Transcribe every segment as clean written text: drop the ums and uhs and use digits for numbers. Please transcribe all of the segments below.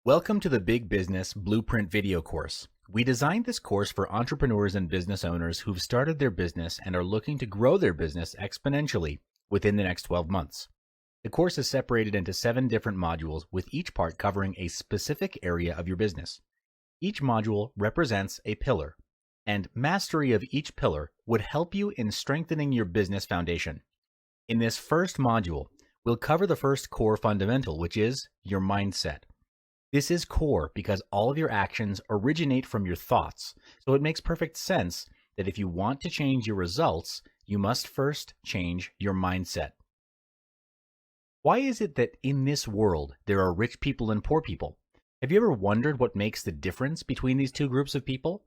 Welcome to the Big Business Blueprint video course. We designed this course for entrepreneurs and business owners who've started their business and are looking to grow their business exponentially within the next 12 months. The course is separated into 7 different modules, with each part covering a specific area of your business. Each module represents a pillar, and mastery of each pillar would help you in strengthening your business foundation. In this first module, we'll cover the first core fundamental, which is your mindset. This is core because all of your actions originate from your thoughts, so it makes perfect sense that if you want to change your results, you must first change your mindset. Why is it that in this world there are rich people and poor people? Have you ever wondered what makes the difference between these two groups of people?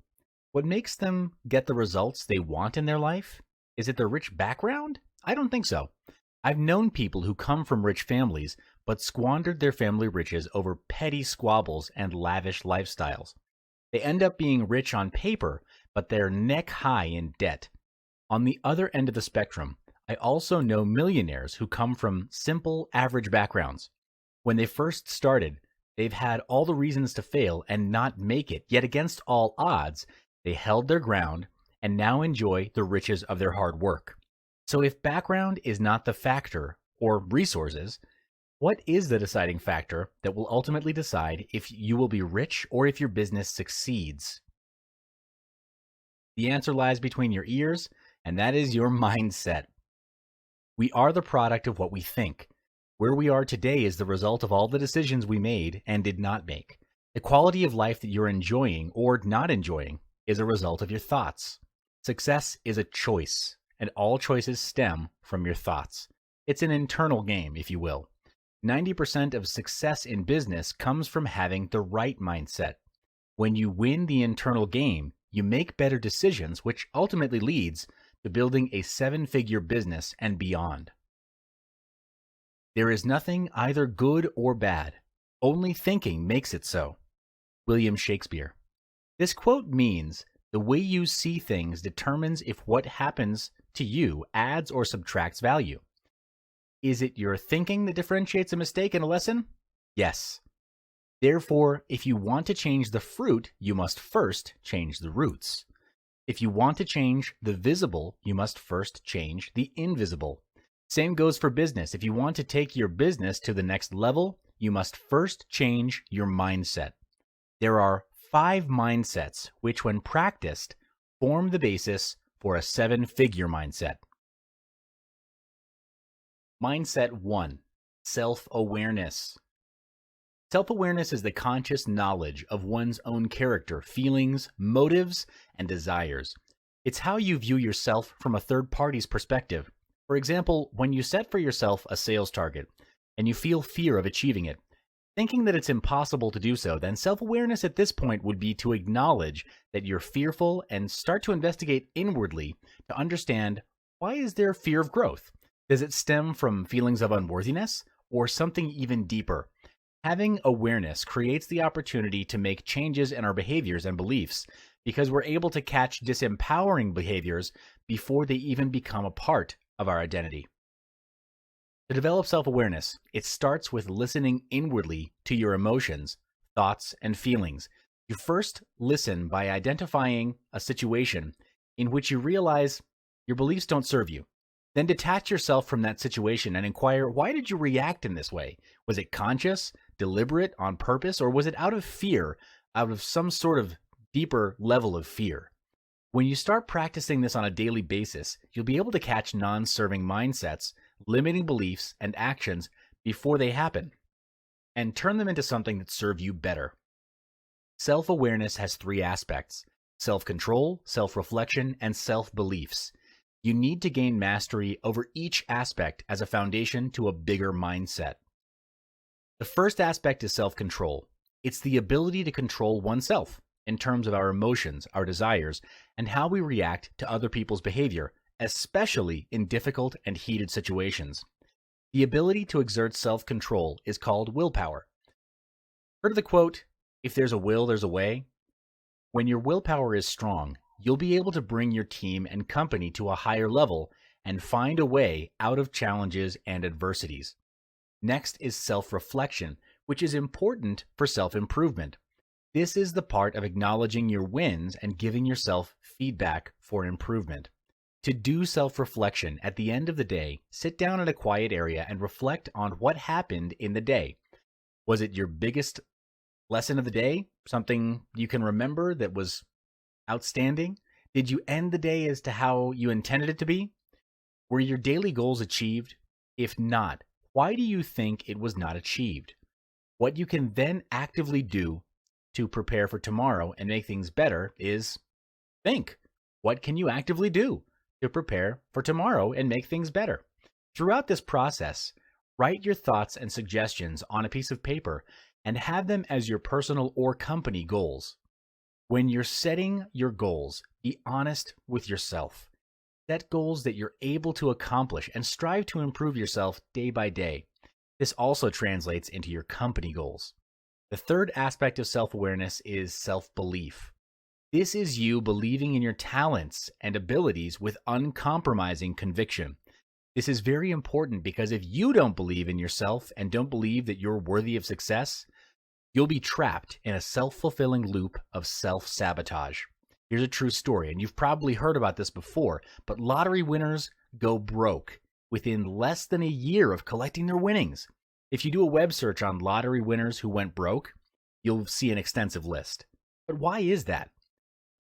What makes them get the results they want in their life? Is it their rich background? I don't think so. I've known people who come from rich families but squandered their family riches over petty squabbles and lavish lifestyles. They end up being rich on paper, but they're neck high in debt. On the other end of the spectrum, I also know millionaires who come from simple, average backgrounds. When they first started, they've had all the reasons to fail and not make it, yet against all odds, they held their ground and now enjoy the riches of their hard work. So if background is not the factor, or resources, what is the deciding factor that will ultimately decide if you will be rich or if your business succeeds? The answer lies between your ears, and that is your mindset. We are the product of what we think. Where we are today is the result of all the decisions we made and did not make. The quality of life that you're enjoying or not enjoying is a result of your thoughts. Success is a choice, and all choices stem from your thoughts. It's an internal game, if you will. 90% of success in business comes from having the right mindset. When you win the internal game, you make better decisions, which ultimately leads to building a 7-figure business and beyond. There is nothing either good or bad. Only thinking makes it so. William Shakespeare. This quote means the way you see things determines if what happens to you adds or subtracts value. Is it your thinking that differentiates a mistake and a lesson? Yes. Therefore, if you want to change the fruit, you must first change the roots. If you want to change the visible, you must first change the invisible. Same goes for business. If you want to take your business to the next level, you must first change your mindset. There are 5 mindsets which, when practiced, form the basis for a 7-figure mindset. Mindset 1. Self-awareness. Self-awareness is the conscious knowledge of one's own character, feelings, motives, and desires. It's how you view yourself from a third party's perspective. For example, when you set for yourself a sales target and you feel fear of achieving it, thinking that it's impossible to do so, then self-awareness at this point would be to acknowledge that you're fearful and start to investigate inwardly to understand, why is there fear of growth? Does it stem from feelings of unworthiness or something even deeper? Having awareness creates the opportunity to make changes in our behaviors and beliefs because we're able to catch disempowering behaviors before they even become a part of our identity. To develop self-awareness, it starts with listening inwardly to your emotions, thoughts, and feelings. You first listen by identifying a situation in which you realize your beliefs don't serve you. Then detach yourself from that situation and inquire, why did you react in this way? Was it conscious, deliberate, on purpose, or was it out of fear, out of some sort of deeper level of fear? When you start practicing this on a daily basis, you'll be able to catch non-serving mindsets, limiting beliefs, and actions before they happen, and turn them into something that serve you better. Self-awareness has 3 aspects: self-control, self-reflection, and self-beliefs. You need to gain mastery over each aspect as a foundation to a bigger mindset. The first aspect is self-control. It's the ability to control oneself in terms of our emotions, our desires, and how we react to other people's behavior, especially in difficult and heated situations. The ability to exert self-control is called willpower. Heard of the quote, "If there's a will, there's a way"? When your willpower is strong, you'll be able to bring your team and company to a higher level and find a way out of challenges and adversities. Next is self-reflection, which is important for self-improvement. This is the part of acknowledging your wins and giving yourself feedback for improvement. To do self-reflection at the end of the day, sit down in a quiet area and reflect on what happened in the day. Was it your biggest lesson of the day? Something you can remember that was outstanding? Did you end the day as to how you intended it to be? Were your daily goals achieved? If not, why do you think it was not achieved? What you can then actively do to prepare for tomorrow and make things better is think. What can you actively do to prepare for tomorrow and make things better? Throughout this process, write your thoughts and suggestions on a piece of paper and have them as your personal or company goals. When you're setting your goals, be honest with yourself. Set goals that you're able to accomplish and strive to improve yourself day by day. This also translates into your company goals. The third aspect of self-awareness is self-belief. This is you believing in your talents and abilities with uncompromising conviction. This is very important because if you don't believe in yourself and don't believe that you're worthy of success, you'll be trapped in a self-fulfilling loop of self-sabotage. Here's a true story, and you've probably heard about this before, but lottery winners go broke within less than a year of collecting their winnings. If you do a web search on lottery winners who went broke, you'll see an extensive list. But why is that?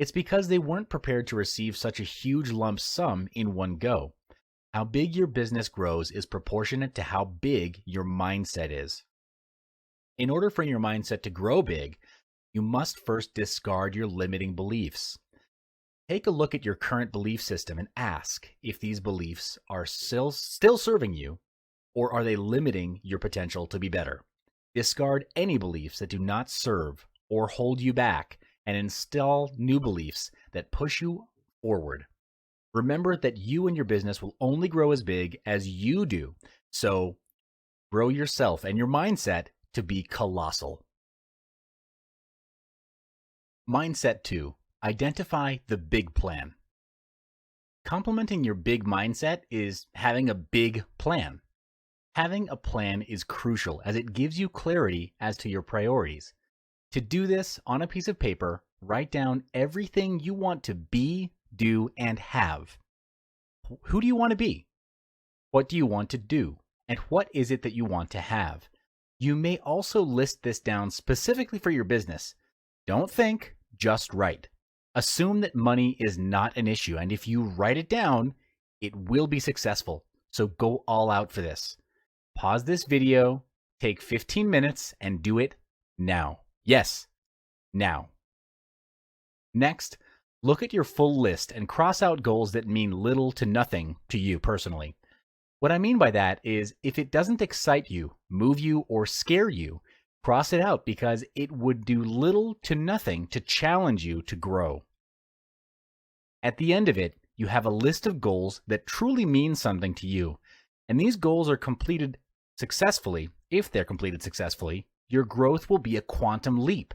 It's because they weren't prepared to receive such a huge lump sum in one go. How big your business grows is proportionate to how big your mindset is. In order for your mindset to grow big, you must first discard your limiting beliefs. Take a look at your current belief system and ask if these beliefs are still serving you, or are they limiting your potential to be better. Discard any beliefs that do not serve or hold you back and install new beliefs that push you forward. Remember that you and your business will only grow as big as you do, so grow yourself and your mindset to be colossal. Mindset 2. Identify the big plan. Complementing your big mindset is having a big plan. Having a plan is crucial as it gives you clarity as to your priorities. To do this, on a piece of paper, write down everything you want to be, do, and have. Who do you want to be? What do you want to do? And what is it that you want to have? You may also list this down specifically for your business. Don't think, just write. Assume that money is not an issue, and if you write it down, it will be successful. So go all out for this. Pause this video, take 15 minutes, and do it now. Yes, now. Next, look at your full list and cross out goals that mean little to nothing to you personally. What I mean by that is if it doesn't excite you, move you, or scare you, cross it out because it would do little to nothing to challenge you to grow. At the end of it, you have a list of goals that truly mean something to you, and these goals are completed successfully. If they're completed successfully, your growth will be a quantum leap.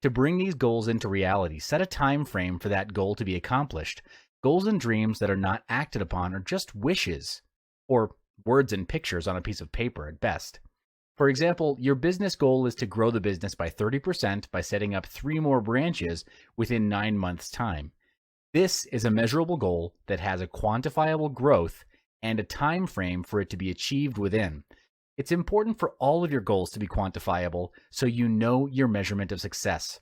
To bring these goals into reality, set a time frame for that goal to be accomplished. Goals and dreams that are not acted upon are just wishes, or words and pictures on a piece of paper at best. For example, your business goal is to grow the business by 30% by setting up 3 more branches within 9 months' time. This is a measurable goal that has a quantifiable growth and a time frame for it to be achieved within. It's important for all of your goals to be quantifiable so you know your measurement of success.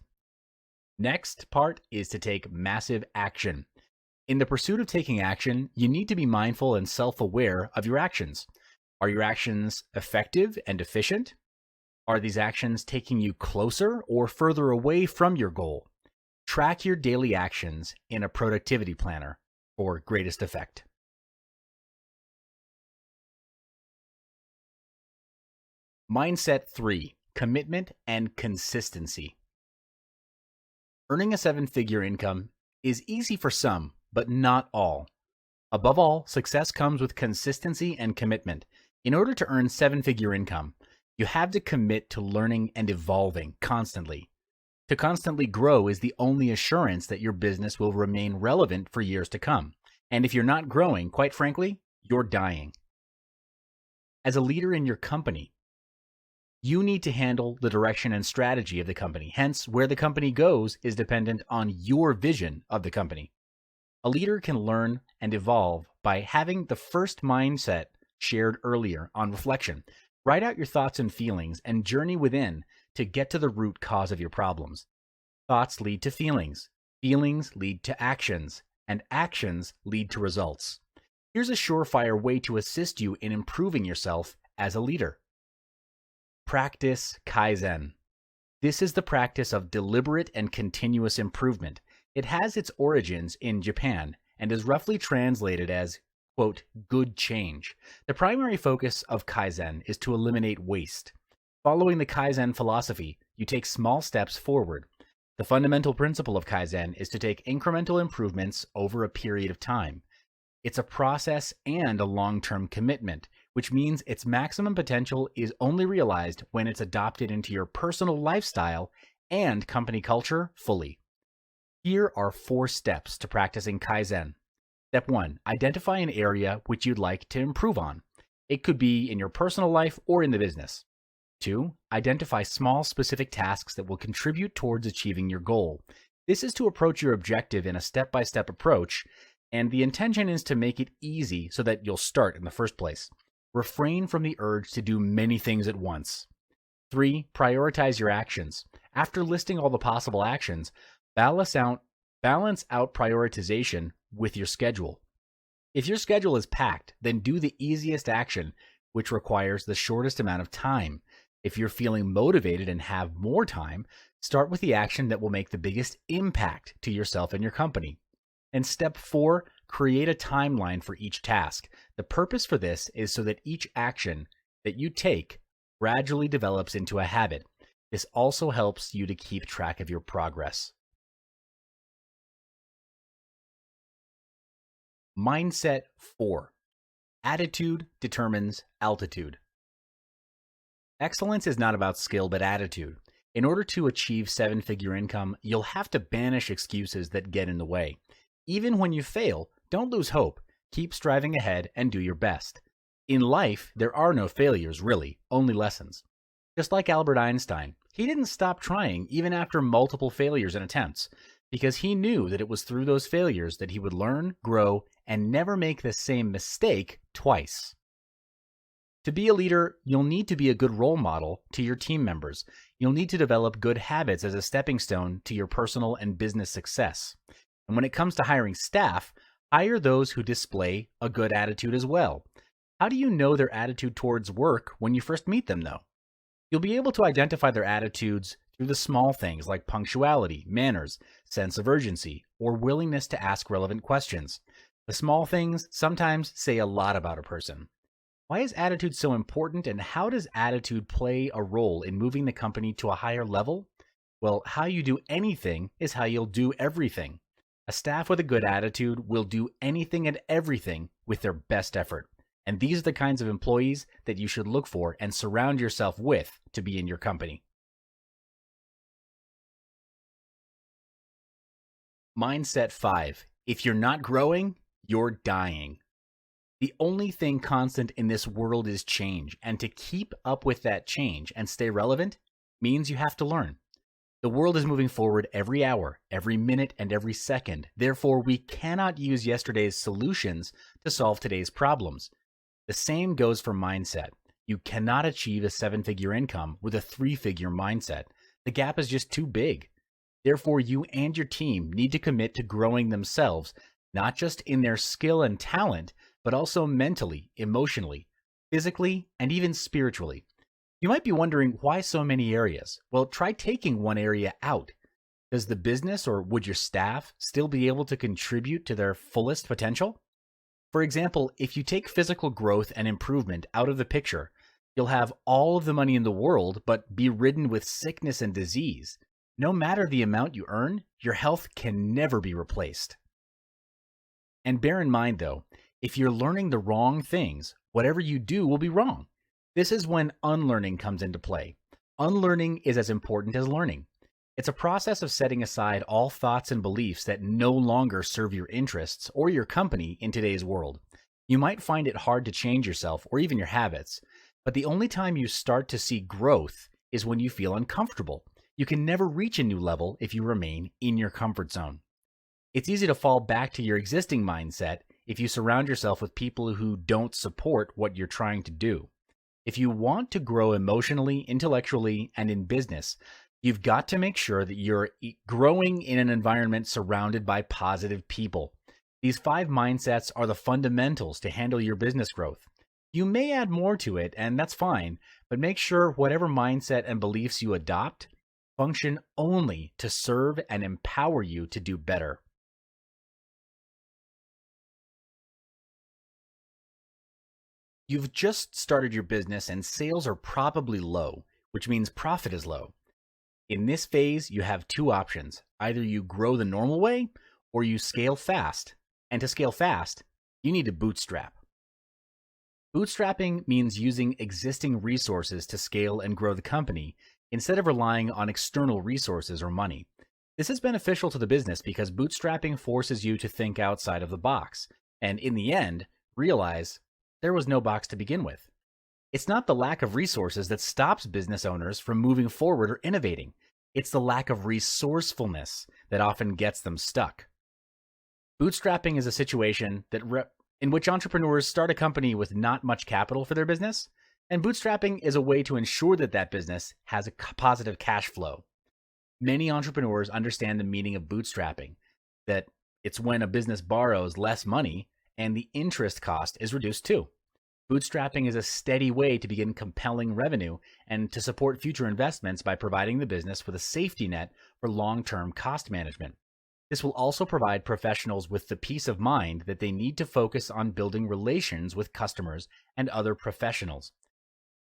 Next part is to take massive action. In the pursuit of taking action, you need to be mindful and self-aware of your actions. Are your actions effective and efficient? Are these actions taking you closer or further away from your goal? Track your daily actions in a productivity planner for greatest effect. Mindset 3. Commitment and consistency. Earning a 7-figure income is easy for some, but not all. Above all, success comes with consistency and commitment. In order to earn 7-figure income, you have to commit to learning and evolving constantly. To constantly grow is the only assurance that your business will remain relevant for years to come. And if you're not growing, quite frankly, you're dying. As a leader in your company, You need to handle the direction and strategy of the company. Hence, where the company goes is dependent on your vision of the company. A leader can learn and evolve by having the first mindset shared earlier on reflection. Write out your thoughts and feelings and journey within to get to the root cause of your problems. Thoughts lead to feelings. Feelings lead to actions, and actions lead to results. Here's a surefire way to assist you in improving yourself as a leader. Practice Kaizen. This is the practice of deliberate and continuous improvement. It has its origins in Japan and is roughly translated as, quote, good change. The primary focus of Kaizen is to eliminate waste. Following the Kaizen philosophy, you take small steps forward. The fundamental principle of Kaizen is to take incremental improvements over a period of time. It's a process and a long-term commitment, which means its maximum potential is only realized when it's adopted into your personal lifestyle and company culture fully. Here are 4 steps to practicing Kaizen. Step 1, identify an area which you'd like to improve on. It could be in your personal life or in the business. 2, identify small specific tasks that will contribute towards achieving your goal. This is to approach your objective in a step-by-step approach, and the intention is to make it easy so that you'll start in the first place. Refrain from the urge to do many things at once. 3, prioritize your actions. After listing all the possible actions, balance out prioritization with your schedule. If your schedule is packed, then do the easiest action, which requires the shortest amount of time. If you're feeling motivated and have more time, start with the action that will make the biggest impact to yourself and your company. And step 4, create a timeline for each task. The purpose for this is so that each action that you take gradually develops into a habit. This also helps you to keep track of your progress. Mindset 4. Attitude determines altitude. Excellence is not about skill, but attitude. In order to achieve 7-figure income, you'll have to banish excuses that get in the way. Even when you fail, don't lose hope. Keep striving ahead and do your best. In life, there are no failures, really, only lessons. Just like Albert Einstein, he didn't stop trying even after multiple failures and attempts, because he knew that it was through those failures that he would learn, grow, and never make the same mistake twice. To be a leader, you'll need to be a good role model to your team members. You'll need to develop good habits as a stepping stone to your personal and business success. And when it comes to hiring staff, hire those who display a good attitude as well. How do you know their attitude towards work when you first meet them, though? You'll be able to identify their attitudes through the small things like punctuality, manners, sense of urgency, or willingness to ask relevant questions. The small things sometimes say a lot about a person. Why is attitude so important, and how does attitude play a role in moving the company to a higher level? Well, how you do anything is how you'll do everything. A staff with a good attitude will do anything and everything with their best effort. And these are the kinds of employees that you should look for and surround yourself with to be in your company. Mindset 5. If you're not growing, you're dying. The only thing constant in this world is change, and to keep up with that change and stay relevant means you have to learn. The world is moving forward every hour, every minute, and every second. Therefore, we cannot use yesterday's solutions to solve today's problems. The same goes for mindset. You cannot achieve a 7-figure income with a 3-figure mindset. The gap is just too big. Therefore, you and your team need to commit to growing themselves, not just in their skill and talent, but also mentally, emotionally, physically, and even spiritually. You might be wondering why so many areas. Well, try taking one area out. Does the business or would your staff still be able to contribute to their fullest potential? For example, if you take physical growth and improvement out of the picture, you'll have all of the money in the world, but be ridden with sickness and disease. No matter the amount you earn, your health can never be replaced. And bear in mind, though, if you're learning the wrong things, whatever you do will be wrong. This is when unlearning comes into play. Unlearning is as important as learning. It's a process of setting aside all thoughts and beliefs that no longer serve your interests or your company in today's world. You might find it hard to change yourself or even your habits, But the only time you start to see growth is when you feel uncomfortable. You can never reach a new level if you remain in your comfort zone. It's easy to fall back to your existing mindset if you surround yourself with people who don't support what you're trying to do. If you want to grow emotionally, intellectually, and in business, you've got to make sure that you're growing in an environment surrounded by positive people. These 5 mindsets are the fundamentals to handle your business growth. You may add more to it, and that's fine, but make sure whatever mindset and beliefs you adopt function only to serve and empower you to do better. You've just started your business and sales are probably low, which means profit is low. In this phase, you have 2 options. Either you grow the normal way or you scale fast. And to scale fast, you need to bootstrap. Bootstrapping means using existing resources to scale and grow the company instead of relying on external resources or money. This is beneficial to the business because bootstrapping forces you to think outside of the box and, in the end, realize there was no box to begin with. It's not the lack of resources that stops business owners from moving forward or innovating. It's the lack of resourcefulness that often gets them stuck. Bootstrapping is a situation in which entrepreneurs start a company with not much capital for their business, and bootstrapping is a way to ensure that that business has a positive cash flow. Many entrepreneurs understand the meaning of bootstrapping, that it's when a business borrows less money and the interest cost is reduced too. Bootstrapping is a steady way to begin compelling revenue and to support future investments by providing the business with a safety net for long-term cost management. This will also provide professionals with the peace of mind that they need to focus on building relations with customers and other professionals.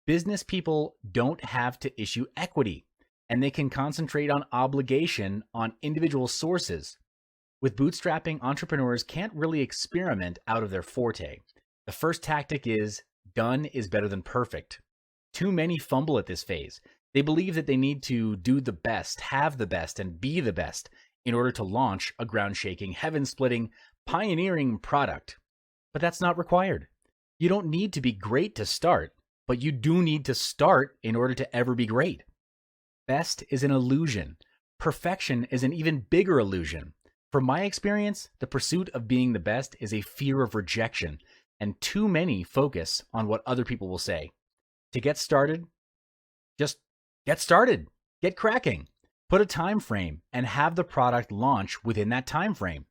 Business people don't have to issue equity, and they can concentrate on obligation on individual sources. With bootstrapping, entrepreneurs can't really experiment out of their forte. The first tactic is done is better than perfect. Too many fumble at this phase. They believe that they need to do the best, have the best, and be the best in order to launch a ground-shaking, heaven-splitting, pioneering product. But that's not required. You don't need to be great to start, but you do need to start in order to ever be great. Best is an illusion. Perfection is an even bigger illusion. From my experience, the pursuit of being the best is a fear of rejection, and too many focus on what other people will say. To get started, just get started. Get cracking. Put a time frame and have the product launch within that time frame.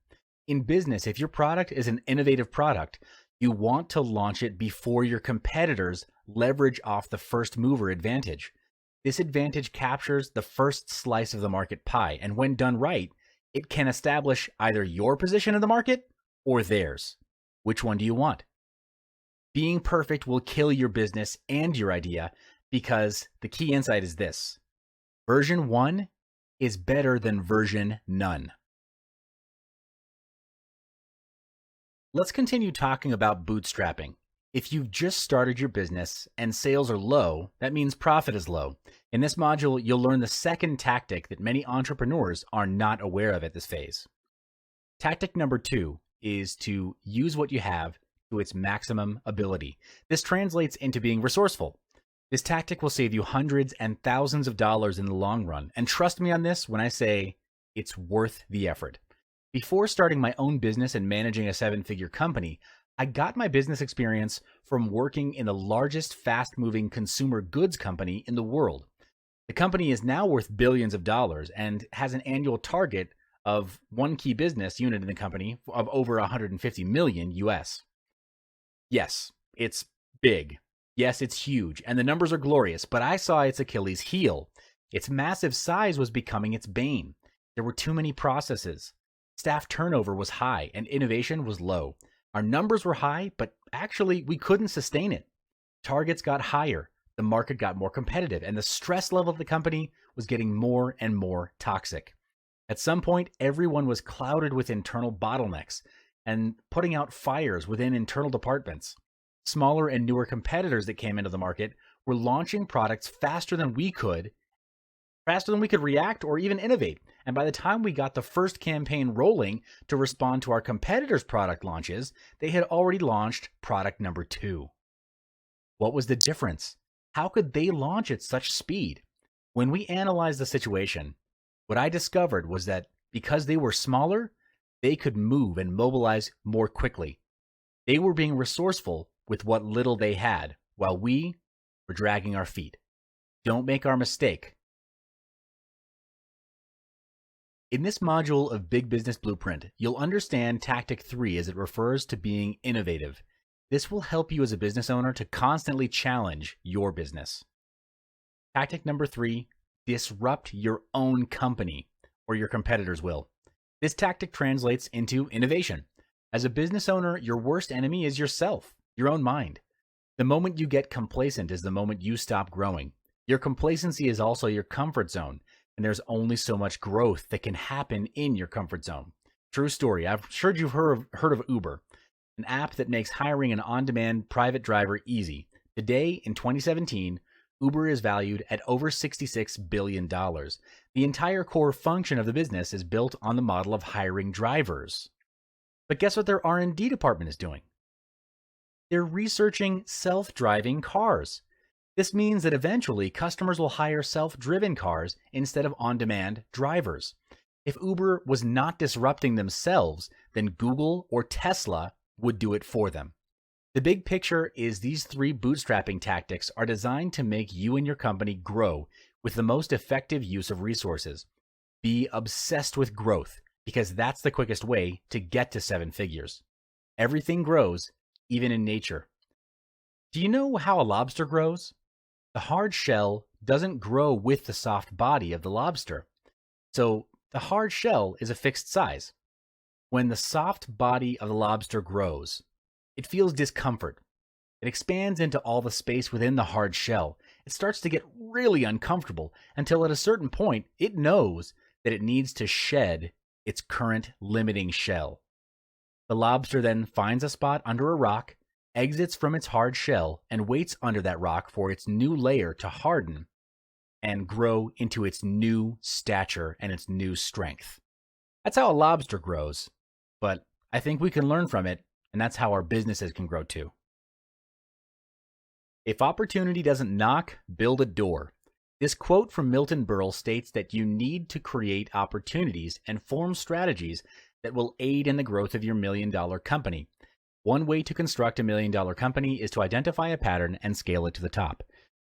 In business, if your product is an innovative product, you want to launch it before your competitors leverage off the first mover advantage. This advantage captures the first slice of the market pie, and when done right, it can establish either your position in the market or theirs. Which one do you want? Being perfect will kill your business and your idea because the key insight is this: version 1 is better than version none. Let's continue talking about bootstrapping. If you've just started your business and sales are low, that means profit is low. In this module, you'll learn the second tactic that many entrepreneurs are not aware of at this phase. Tactic number 2 is to use what you have to its maximum ability. This translates into being resourceful. This tactic will save you hundreds and thousands of dollars in the long run. And trust me on this when I say it's worth the effort. Before starting my own business and managing a 7-figure company, I got my business experience from working in the largest fast-moving consumer goods company in the world. The company is now worth billions of dollars and has an annual target of one key business unit in the company of over 150 million US. Yes, it's big. Yes, it's huge, and the numbers are glorious, but I saw its Achilles heel. Its massive size was becoming its bane. There were too many processes. Staff turnover was high, and innovation was low. Our numbers were high, but actually we couldn't sustain it. Targets got higher, the market got more competitive, and the stress level of the company was getting more and more toxic. At some point, everyone was clouded with internal bottlenecks and putting out fires within internal departments. Smaller and newer competitors that came into the market were launching products faster than we could react or even innovate. And by the time we got the first campaign rolling to respond to our competitors' product launches, they had already launched product number 2. What was the difference? How could they launch at such speed? When we analyzed the situation, what I discovered was that because they were smaller, they could move and mobilize more quickly. They were being resourceful with what little they had, while we were dragging our feet. Don't make our mistake. In this module of Big Business Blueprint, you'll understand Tactic 3 as it refers to being innovative. This will help you as a business owner to constantly challenge your business. Tactic number 3, disrupt your own company, or your competitors will. This tactic translates into innovation. As a business owner, your worst enemy is yourself, your own mind. The moment you get complacent is the moment you stop growing. Your complacency is also your comfort zone, and there's only so much growth that can happen in your comfort zone. True story. I've heard you've heard of Uber, an app that makes hiring an on-demand private driver easy. Today, in 2017, Uber is valued at over $66 billion. The entire core function of the business is built on the model of hiring drivers. But guess what their R&D department is doing? They're researching self-driving cars. This means that eventually customers will hire self-driven cars instead of on-demand drivers. If Uber was not disrupting themselves, then Google or Tesla would do it for them. The big picture is these 3 bootstrapping tactics are designed to make you and your company grow with the most effective use of resources. Be obsessed with growth, because that's the quickest way to get to 7 figures. Everything grows, even in nature. Do you know how a lobster grows? The hard shell doesn't grow with the soft body of the lobster. So the hard shell is a fixed size. When the soft body of the lobster grows, it feels discomfort. It expands into all the space within the hard shell. It starts to get really uncomfortable until at a certain point, it knows that it needs to shed its current limiting shell. The lobster then finds a spot under a rock, exits from its hard shell, and waits under that rock for its new layer to harden and grow into its new stature and its new strength. That's how a lobster grows, but I think we can learn from it, and that's how our businesses can grow too. If opportunity doesn't knock, build a door. This quote from Milton Berle states that you need to create opportunities and form strategies that will aid in the growth of your $1 million company. One way to construct a $1 million company is to identify a pattern and scale it to the top.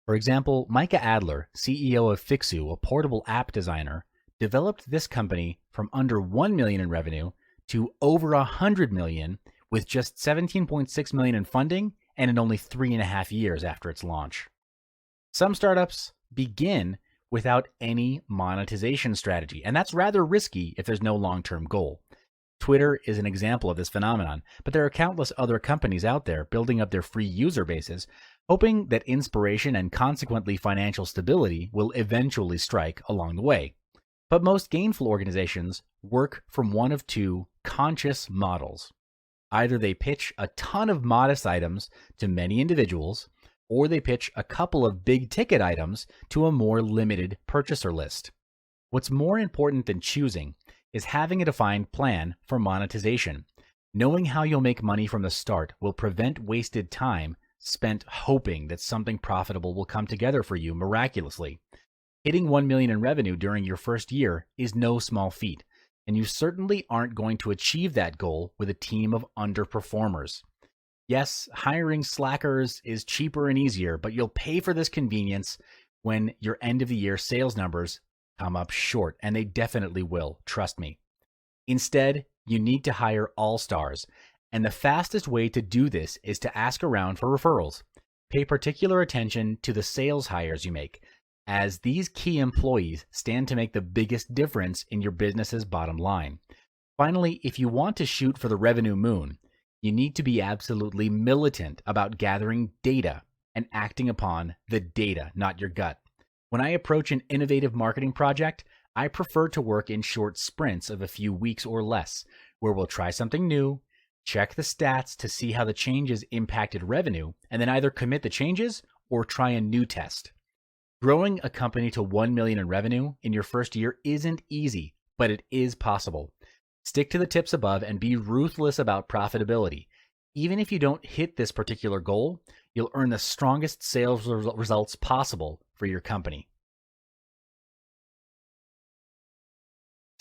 For example, Micah Adler, CEO of Fixu, a portable app designer, developed this company from under $1 million in revenue to over $100 million with just $17.6 million in funding and in only 3.5 years after its launch. Some startups begin without any monetization strategy, and that's rather risky if there's no long-term goal. Twitter is an example of this phenomenon, but there are countless other companies out there building up their free user bases, hoping that inspiration and consequently financial stability will eventually strike along the way. But most gainful organizations work from one of 2 conscious models. Either they pitch a ton of modest items to many individuals, or they pitch a couple of big ticket items to a more limited purchaser list. What's more important than choosing is having a defined plan for monetization. Knowing how you'll make money from the start will prevent wasted time spent hoping that something profitable will come together for you miraculously. Hitting $1 million in revenue during your first year is no small feat, and you certainly aren't going to achieve that goal with a team of underperformers. Yes, hiring slackers is cheaper and easier, but you'll pay for this convenience when your end of the year sales numbers come up short, and they definitely will, trust me. Instead, you need to hire all-stars, and the fastest way to do this is to ask around for referrals. Pay particular attention to the sales hires you make, as these key employees stand to make the biggest difference in your business's bottom line. Finally, if you want to shoot for the revenue moon, you need to be absolutely militant about gathering data and acting upon the data, not your gut. When I approach an innovative marketing project, I prefer to work in short sprints of a few weeks or less, where we'll try something new, check the stats to see how the changes impacted revenue, and then either commit the changes or try a new test. Growing a company to $1 million in revenue in your first year isn't easy, but it is possible. Stick to the tips above and be ruthless about profitability. Even if you don't hit this particular goal, you'll earn the strongest sales results possible for your company.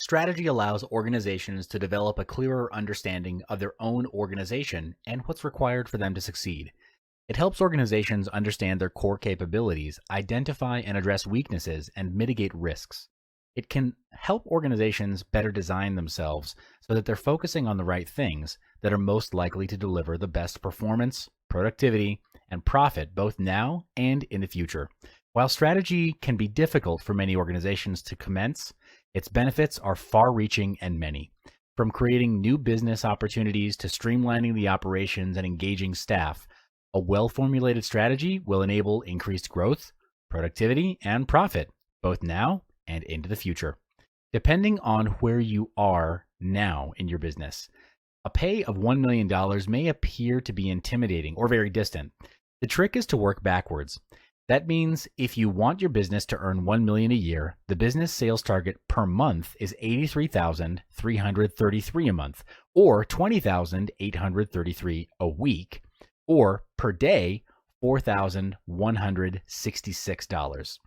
Strategy allows organizations to develop a clearer understanding of their own organization and what's required for them to succeed. It helps organizations understand their core capabilities, identify and address weaknesses, and mitigate risks. It can help organizations better design themselves so that they're focusing on the right things that are most likely to deliver the best performance, productivity, and profit both now and in the future. While strategy can be difficult for many organizations to commence, its benefits are far-reaching and many. From creating new business opportunities to streamlining the operations and engaging staff, a well-formulated strategy will enable increased growth, productivity, and profit, both now and into the future. Depending on where you are now in your business, a pay of $1 million may appear to be intimidating or very distant. The trick is to work backwards. That means if you want your business to earn $1 million a year, the business sales target per month is $83,333 a month, or $20,833 a week, or per day, $4,166.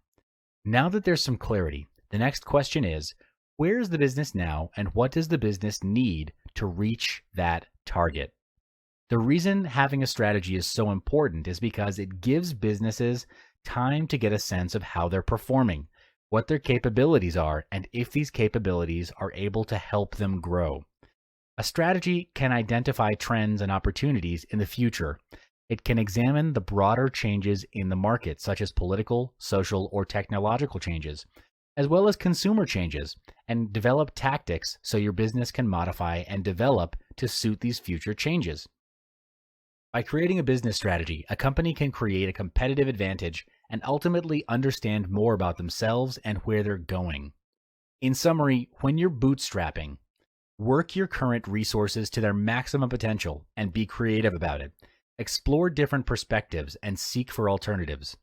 Now that there's some clarity, the next question is, where is the business now and what does the business need to reach that target? The reason having a strategy is so important is because it gives businesses time to get a sense of how they're performing, what their capabilities are, and if these capabilities are able to help them grow. A strategy can identify trends and opportunities in the future. It can examine the broader changes in the market, such as political, social, or technological changes, as well as consumer changes, and develop tactics so your business can modify and develop to suit these future changes. By creating a business strategy, a company can create a competitive advantage and ultimately understand more about themselves and where they're going. In summary, when you're bootstrapping, work your current resources to their maximum potential and be creative about it. Explore different perspectives and seek for alternatives.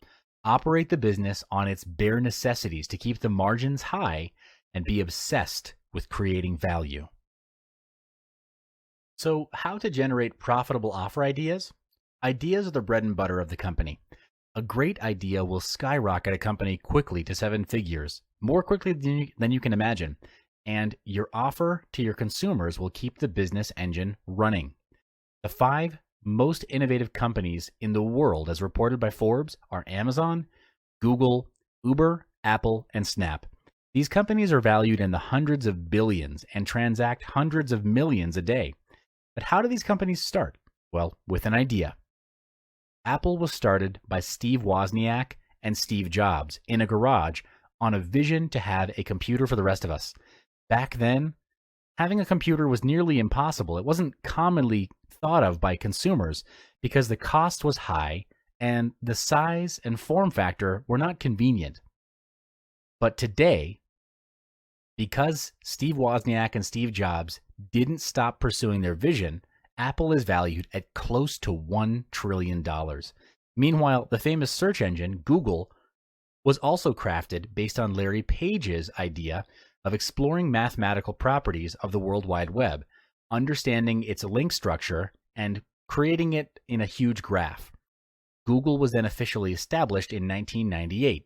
Operate the business on its bare necessities to keep the margins high and be obsessed with creating value. So, how to generate profitable offer ideas? Ideas are the bread and butter of the company. A great idea will skyrocket a company quickly to 7 figures, more quickly than you can imagine, and your offer to your consumers will keep the business engine running. The 5 most innovative companies in the world, as reported by Forbes, are Amazon, Google, Uber, Apple, and Snap. These companies are valued in the hundreds of billions and transact hundreds of millions a day. But how do these companies start? Well, with an idea. Apple was started by Steve Wozniak and Steve Jobs in a garage on a vision to have a computer for the rest of us. Back then, having a computer was nearly impossible. It wasn't commonly thought of by consumers because the cost was high and the size and form factor were not convenient. But today, because Steve Wozniak and Steve Jobs didn't stop pursuing their vision, Apple is valued at close to $1 trillion. Meanwhile, the famous search engine, Google, was also crafted based on Larry Page's idea of exploring mathematical properties of the World Wide Web, understanding its link structure, and creating it in a huge graph. Google was then officially established in 1998.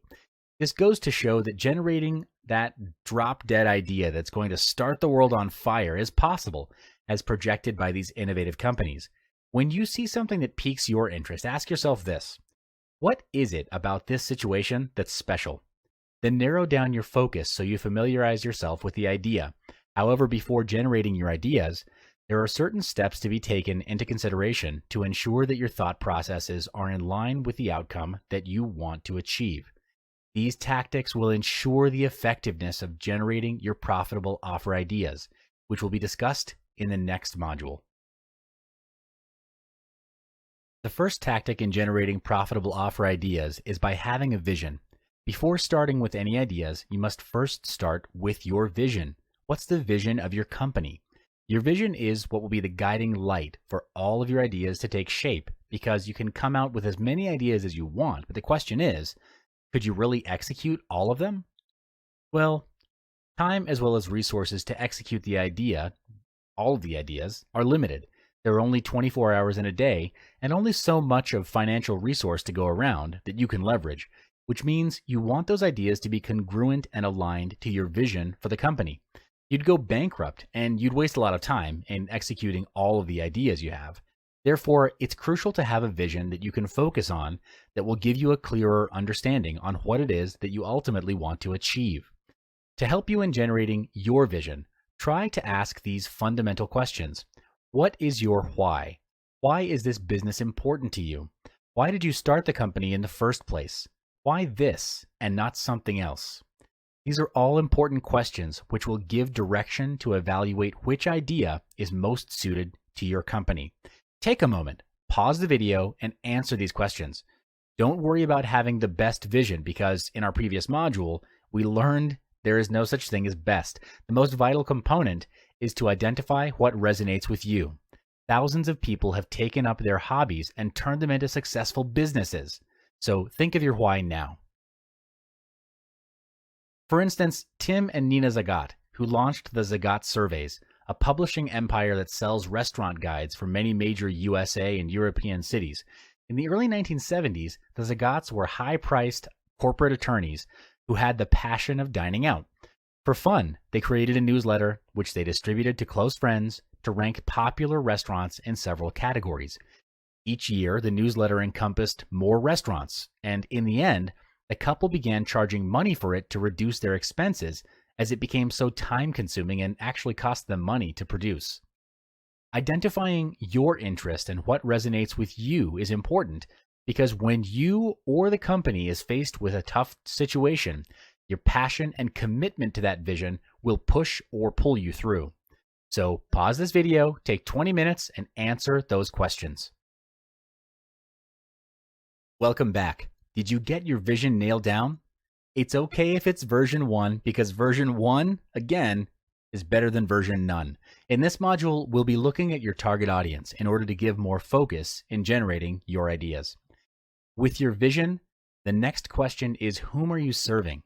This goes to show that generating that drop-dead idea that's going to start the world on fire is possible, as projected by these innovative companies. When you see something that piques your interest, ask yourself this: what is it about this situation that's special? Then narrow down your focus so you familiarize yourself with the idea. However, before generating your ideas, there are certain steps to be taken into consideration to ensure that your thought processes are in line with the outcome that you want to achieve. These tactics will ensure the effectiveness of generating your profitable offer ideas, which will be discussed in the next module. The first tactic in generating profitable offer ideas is by having a vision. Before starting with any ideas, you must first start with your vision. What's the vision of your company? Your vision is what will be the guiding light for all of your ideas to take shape, because you can come out with as many ideas as you want, but the question is, could you really execute all of them? Well, time as well as resources to execute the idea, all of the ideas, are limited. There are only 24 hours in a day and only so much of financial resource to go around that you can leverage, which means you want those ideas to be congruent and aligned to your vision for the company. You'd go bankrupt and you'd waste a lot of time in executing all of the ideas you have. Therefore, it's crucial to have a vision that you can focus on that will give you a clearer understanding on what it is that you ultimately want to achieve. To help you in generating your vision, try to ask these fundamental questions. What is your why? Why is this business important to you? Why did you start the company in the first place? Why this and not something else? These are all important questions which will give direction to evaluate which idea is most suited to your company. Take a moment, pause the video, and answer these questions. Don't worry about having the best vision because in our previous module, we learned there is no such thing as best. The most vital component is to identify what resonates with you. Thousands of people have taken up their hobbies and turned them into successful businesses. So think of your why now. For instance, Tim and Nina Zagat, who launched the Zagat Surveys, a publishing empire that sells restaurant guides for many major USA and European cities. In the early 1970s, the Zagats were high-priced corporate attorneys who had the passion of dining out. For fun, they created a newsletter which they distributed to close friends to rank popular restaurants in several categories. Each year, the newsletter encompassed more restaurants, and in the end, the couple began charging money for it to reduce their expenses as it became so time-consuming and actually cost them money to produce. Identifying your interest and what resonates with you is important because when you or the company is faced with a tough situation, your passion and commitment to that vision will push or pull you through. So pause this video, take 20 minutes, and answer those questions. Welcome back. Did you get your vision nailed down? It's okay if it's version 1 because version 1, again, is better than version none. In this module, we'll be looking at your target audience in order to give more focus in generating your ideas. With your vision, the next question is whom are you serving?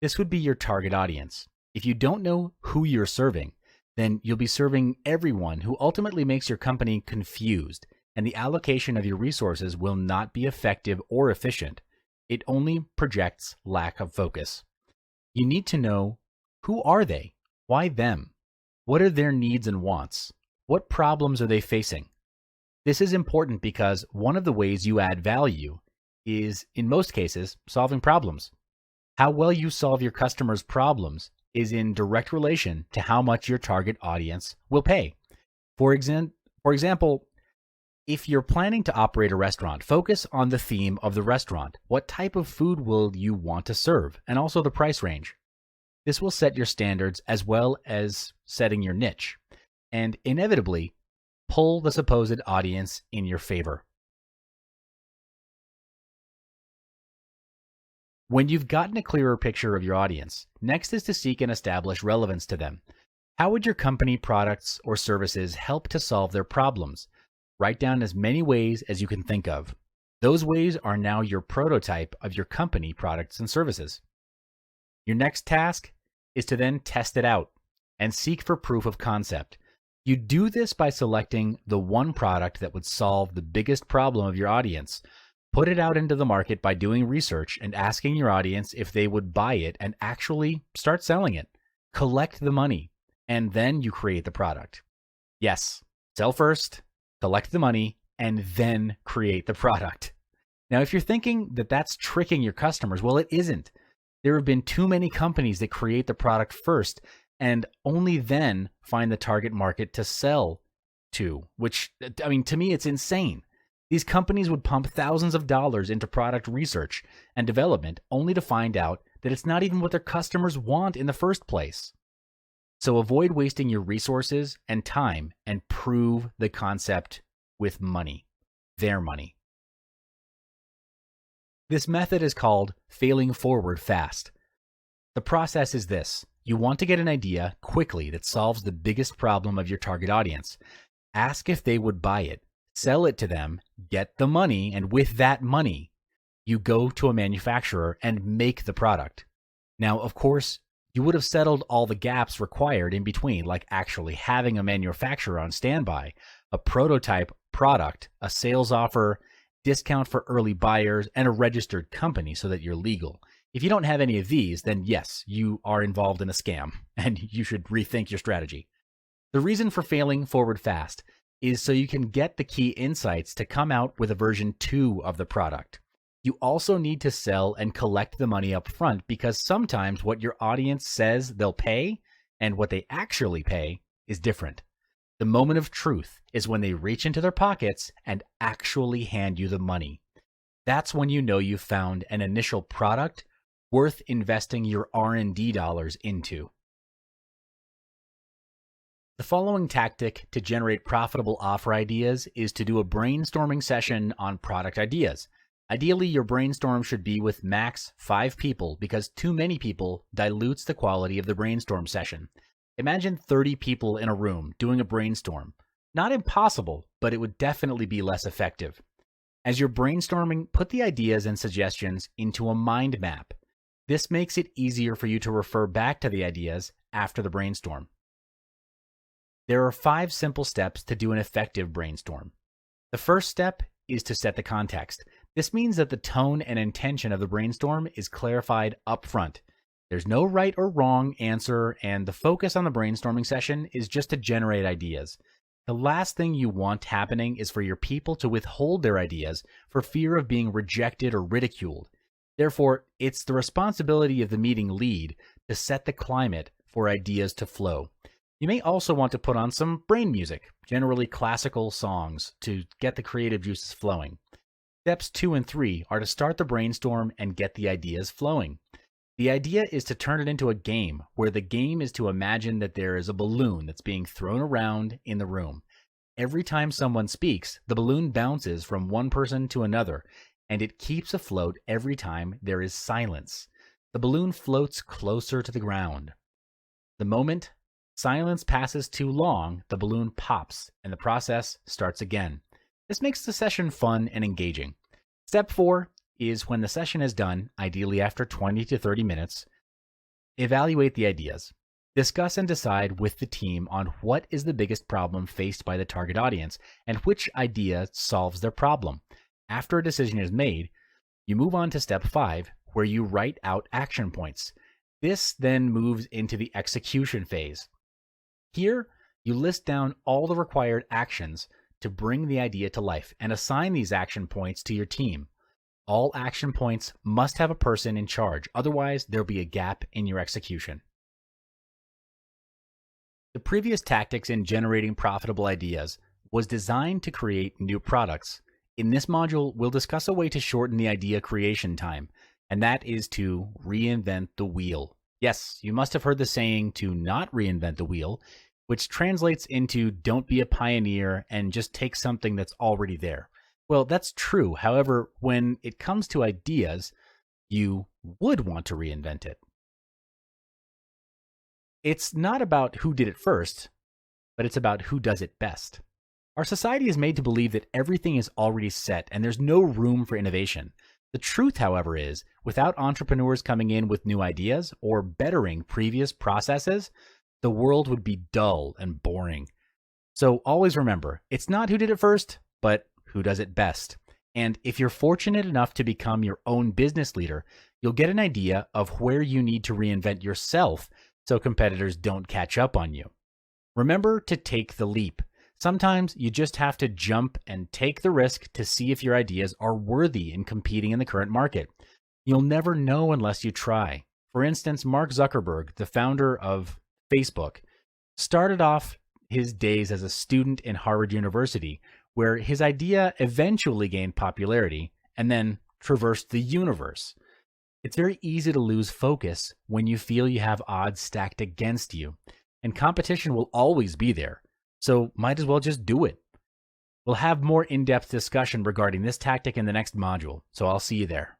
This would be your target audience. If you don't know who you're serving, then you'll be serving everyone who ultimately makes your company confused, and the allocation of your resources will not be effective or efficient. It only projects lack of focus. You need to know who are they? Why them? What are their needs and wants? What problems are they facing? This is important because one of the ways you add value is, in most cases, solving problems. How well you solve your customers' problems is in direct relation to how much your target audience will pay. For example, if you're planning to operate a restaurant, focus on the theme of the restaurant. What type of food will you want to serve? And also the price range. This will set your standards as well as setting your niche, and inevitably pull the supposed audience in your favor. When you've gotten a clearer picture of your audience, next is to seek and establish relevance to them. How would your company, products, or services help to solve their problems? Write down as many ways as you can think of. Those ways are now your prototype of your company, products, and services. Your next task is to then test it out and seek for proof of concept. You do this by selecting the one product that would solve the biggest problem of your audience. Put it out into the market by doing research and asking your audience if they would buy it and actually start selling it. Collect the money, and then you create the product. Yes, sell first, collect the money, and then create the product. Now, if you're thinking that that's tricking your customers, well, it isn't. There have been too many companies that create the product first and only then find the target market to sell to, which, I mean, to me, it's insane. These companies would pump thousands of dollars into product research and development only to find out that it's not even what their customers want in the first place. So avoid wasting your resources and time and prove the concept with money, their money. This method is called failing forward fast. The process is this. You want to get an idea quickly that solves the biggest problem of your target audience. Ask if they would buy it, sell it to them, get the money, and with that money, you go to a manufacturer and make the product. Now, of course, You would have settled all the gaps required in between, like actually having a manufacturer on standby, a prototype product, a sales offer, discount for early buyers, and a registered company so that you're legal. If you don't have any of these, then yes, you are involved in a scam, and you should rethink your strategy. The reason for failing forward fast is so you can get the key insights to come out with a version 2 of the product. You also need to sell and collect the money up front because sometimes what your audience says they'll pay and what they actually pay is different. The moment of truth is when they reach into their pockets and actually hand you the money. That's when you know you've found an initial product worth investing your R&D dollars into. The following tactic to generate profitable offer ideas is to do a brainstorming session on product ideas. Ideally, your brainstorm should be with max 5 people because too many people dilutes the quality of the brainstorm session. Imagine 30 people in a room doing a brainstorm. Not impossible, but it would definitely be less effective. As you're brainstorming, put the ideas and suggestions into a mind map. This makes it easier for you to refer back to the ideas after the brainstorm. There are 5 simple steps to do an effective brainstorm. The first step is to set the context. This means that the tone and intention of the brainstorm is clarified up front. There's no right or wrong answer, and the focus on the brainstorming session is just to generate ideas. The last thing you want happening is for your people to withhold their ideas for fear of being rejected or ridiculed. Therefore, it's the responsibility of the meeting lead to set the climate for ideas to flow. You may also want to put on some brain music, generally classical songs, to get the creative juices flowing. Steps 2 and 3 are to start the brainstorm and get the ideas flowing. The idea is to turn it into a game, where the game is to imagine that there is a balloon that's being thrown around in the room. Every time someone speaks, the balloon bounces from one person to another, and it keeps afloat every time there is silence. The balloon floats closer to the ground. The moment silence passes too long, the balloon pops, and the process starts again. This makes the session fun and engaging. Step 4 is when the session is done, ideally after 20 to 30 minutes, evaluate the ideas. Discuss and decide with the team on what is the biggest problem faced by the target audience and which idea solves their problem. After a decision is made, you move on to step 5, where you write out action points. This then moves into the execution phase. Here, you list down all the required actions to bring the idea to life and assign these action points to your team. All action points must have a person in charge, otherwise there'll be a gap in your execution. The previous tactics in generating profitable ideas was designed to create new products. In this module, we'll discuss a way to shorten the idea creation time, and that is to reinvent the wheel. Yes, you must have heard the saying to not reinvent the wheel, which translates into don't be a pioneer and just take something that's already there. Well, that's true. However, when it comes to ideas, you would want to reinvent it. It's not about who did it first, but it's about who does it best. Our society is made to believe that everything is already set and there's no room for innovation. The truth, however, is without entrepreneurs coming in with new ideas or bettering previous processes, the world would be dull and boring. So always remember, it's not who did it first, but who does it best. And if you're fortunate enough to become your own business leader, you'll get an idea of where you need to reinvent yourself so competitors don't catch up on you. Remember to take the leap. Sometimes you just have to jump and take the risk to see if your ideas are worthy in competing in the current market. You'll never know unless you try. For instance, Mark Zuckerberg, the founder of Facebook, started off his days as a student in Harvard University, where his idea eventually gained popularity and then traversed the universe. It's very easy to lose focus when you feel you have odds stacked against you, and competition will always be there, so might as well just do it. We'll have more in-depth discussion regarding this tactic in the next module, so I'll see you there.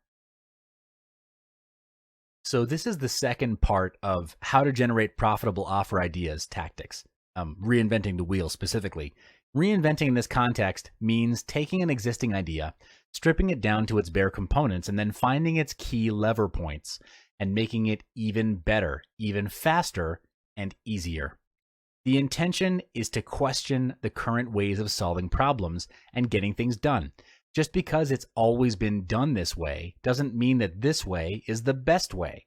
So this is the second part of how to generate profitable offer ideas tactics, reinventing the wheel specifically. Reinventing in this context means taking an existing idea, stripping it down to its bare components, and then finding its key lever points. and making it even better, even faster, and easier. The intention is to question the current ways of solving problems and getting things done. Just because it's always been done this way doesn't mean that this way is the best way.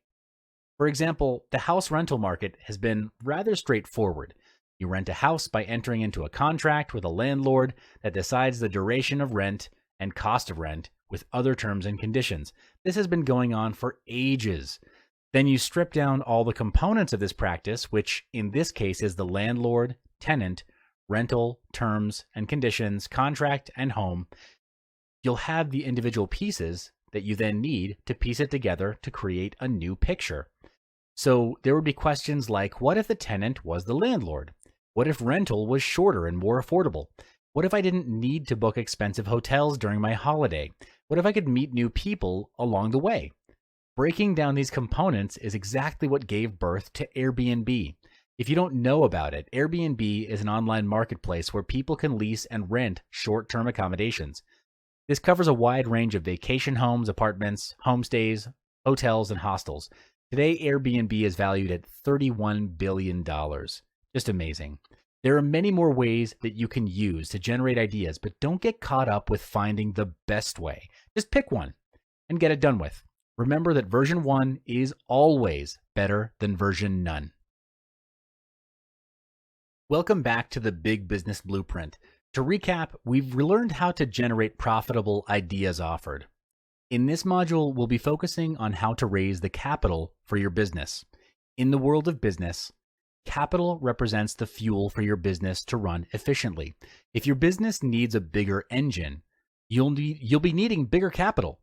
For example, the house rental market has been rather straightforward. You rent a house by entering into a contract with a landlord that decides the duration of rent and cost of rent with other terms and conditions. This has been going on for ages. Then you strip down all the components of this practice, which in this case is the landlord, tenant, rental, terms and conditions, contract, and home. You'll have the individual pieces that you then need to piece it together to create a new picture. So there would be questions like, what if the tenant was the landlord? What if rental was shorter and more affordable? What if I didn't need to book expensive hotels during my holiday? What if I could meet new people along the way? Breaking down these components is exactly what gave birth to Airbnb. If you don't know about it, Airbnb is an online marketplace where people can lease and rent short-term accommodations. This covers a wide range of vacation homes, apartments, homestays, hotels, and hostels. Today, Airbnb is valued at $31 billion. Just amazing. There are many more ways that you can use to generate ideas, but don't get caught up with finding the best way. Just pick one and get it done with. Remember that version 1 is always better than version none. Welcome back to the Big Business Blueprint. To recap, we've learned how to generate profitable ideas offered. In this module, we'll be focusing on how to raise the capital for your business. In the world of business, capital represents the fuel for your business to run efficiently. If your business needs a bigger engine, you'll be needing bigger capital.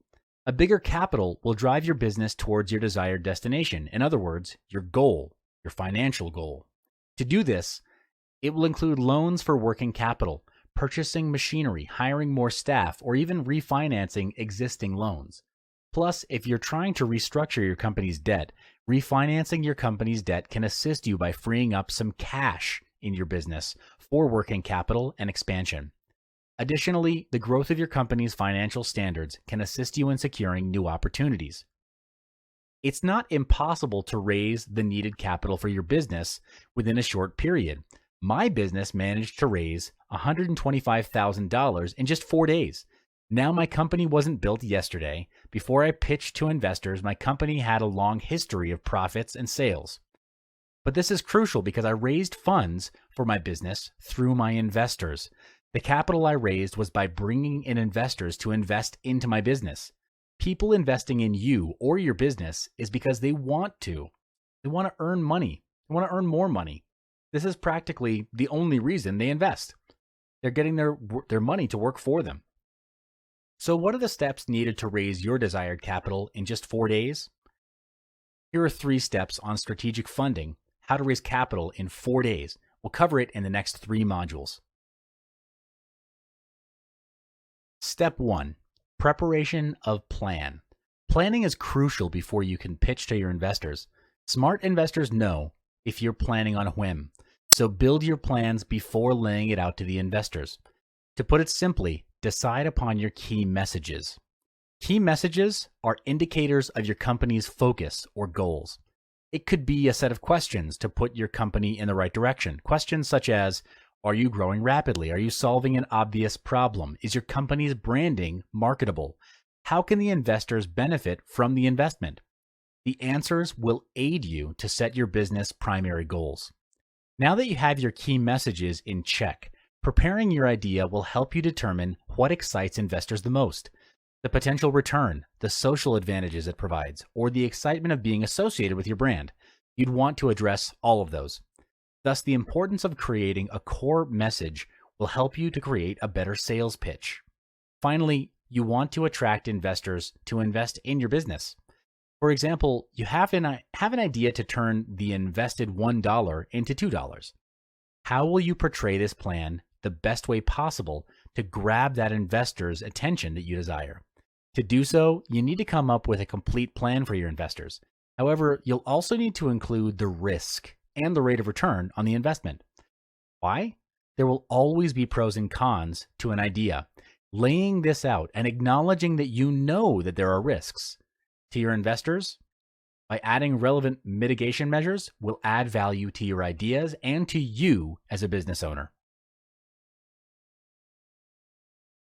A bigger capital will drive your business towards your desired destination. In other words, your goal, your financial goal. To do this, it will include loans for working capital, purchasing machinery, hiring more staff, or even refinancing existing loans. Plus, if you're trying to restructure your company's debt, refinancing your company's debt can assist you by freeing up some cash in your business for working capital and expansion. Additionally, the growth of your company's financial standards can assist you in securing new opportunities. It's not impossible to raise the needed capital for your business within a short period. My business managed to raise $125,000 in just 4 days. Now, my company wasn't built yesterday. Before I pitched to investors, my company had a long history of profits and sales. But this is crucial because I raised funds for my business through my investors. The capital I raised was by bringing in investors to invest into my business. People investing in you or your business is because they want to. They want to earn money. They want to earn more money. This is practically the only reason they invest. They're getting their money to work for them. So what are the steps needed to raise your desired capital in just 4 days? Here are 3 steps on strategic funding, how to raise capital in 4 days. We'll cover it in the next 3 modules. Step 1, preparation of plan. Planning is crucial before you can pitch to your investors. Smart investors know if you're planning on a whim, so build your plans before laying it out to the investors. To put it simply, decide upon your key messages. Key messages are indicators of your company's focus or goals. It could be a set of questions to put your company in the right direction. Questions such as, are you growing rapidly? Are you solving an obvious problem? Is your company's branding marketable? How can the investors benefit from the investment? The answers will aid you to set your business primary goals. Now that you have your key messages in check, preparing your idea will help you determine what excites investors the most. The potential return, the social advantages it provides, or the excitement of being associated with your brand. You'd want to address all of those. Thus, the importance of creating a core message will help you to create a better sales pitch. Finally, you want to attract investors to invest in your business. For example, you have an idea to turn the invested $1 into $2. How will you portray this plan the best way possible to grab that investor's attention that you desire? To do so, you need to come up with a complete plan for your investors. However, you'll also need to include the risk and the rate of return on the investment. Why? There will always be pros and cons to an idea. Laying this out and acknowledging that you know that there are risks to your investors By adding relevant mitigation measures will add value to your ideas and to you as a business owner.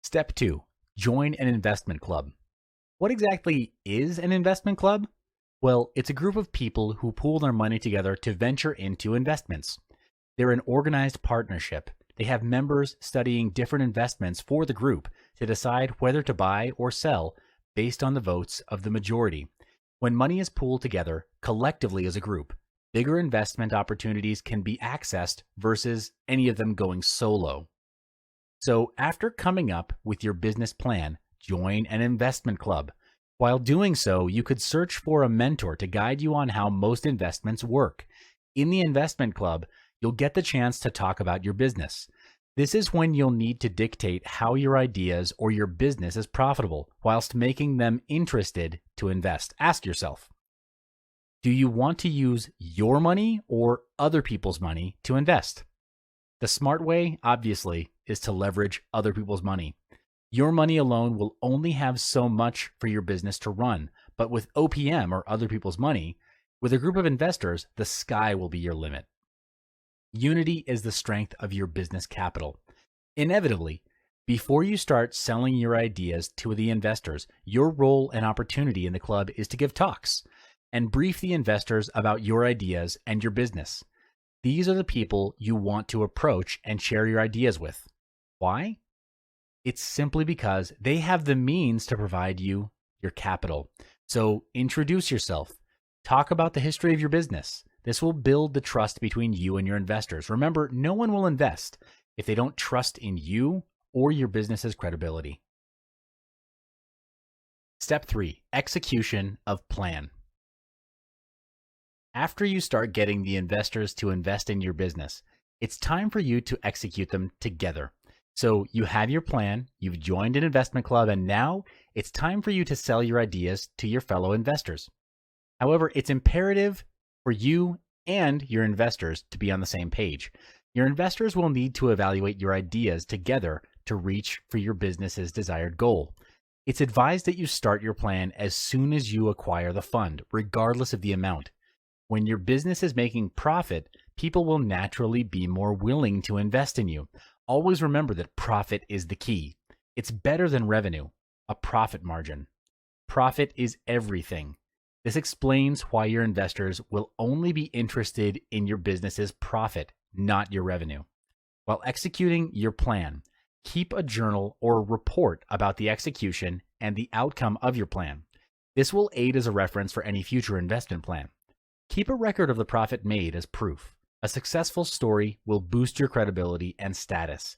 Step 2. Join an investment club. What exactly is an investment club? Well, it's a group of people who pool their money together to venture into investments. They're an organized partnership. They have members studying different investments for the group to decide whether to buy or sell based on the votes of the majority. When money is pooled together collectively as a group, bigger investment opportunities can be accessed versus any of them going solo. So after coming up with your business plan, join an investment club. While doing so, you could search for a mentor to guide you on how most investments work. In the investment club, you'll get the chance to talk about your business. This is when you'll need to dictate how your ideas or your business is profitable, whilst making them interested to invest. Ask yourself, do you want to use your money or other people's money to invest? The smart way, obviously, is to leverage other people's money. Your money alone will only have so much for your business to run, but with OPM or other people's money, with a group of investors, the sky will be your limit. Unity is the strength of your business capital. Inevitably, before you start selling your ideas to the investors, your role and opportunity in the club is to give talks and brief the investors about your ideas and your business. These are the people you want to approach and share your ideas with. Why? It's simply because they have the means to provide you your capital. So introduce yourself. Talk about the history of your business. This will build the trust between you and your investors. Remember, no one will invest if they don't trust in you or your business's credibility. Step 3, execution of plan. After you start getting the investors to invest in your business, it's time for you to execute them together. So you have your plan, you've joined an investment club, and now it's time for you to sell your ideas to your fellow investors. However, it's imperative for you and your investors to be on the same page. Your investors will need to evaluate your ideas together to reach for your business's desired goal. It's advised that you start your plan as soon as you acquire the fund, regardless of the amount. When your business is making profit, people will naturally be more willing to invest in you. Always remember that profit is the key. It's better than revenue, a profit margin. Profit is everything. This explains why your investors will only be interested in your business's profit, not your revenue. While executing your plan, keep a journal or report about the execution and the outcome of your plan. This will aid as a reference for any future investment plan. Keep a record of the profit made as proof. A successful story will boost your credibility and status.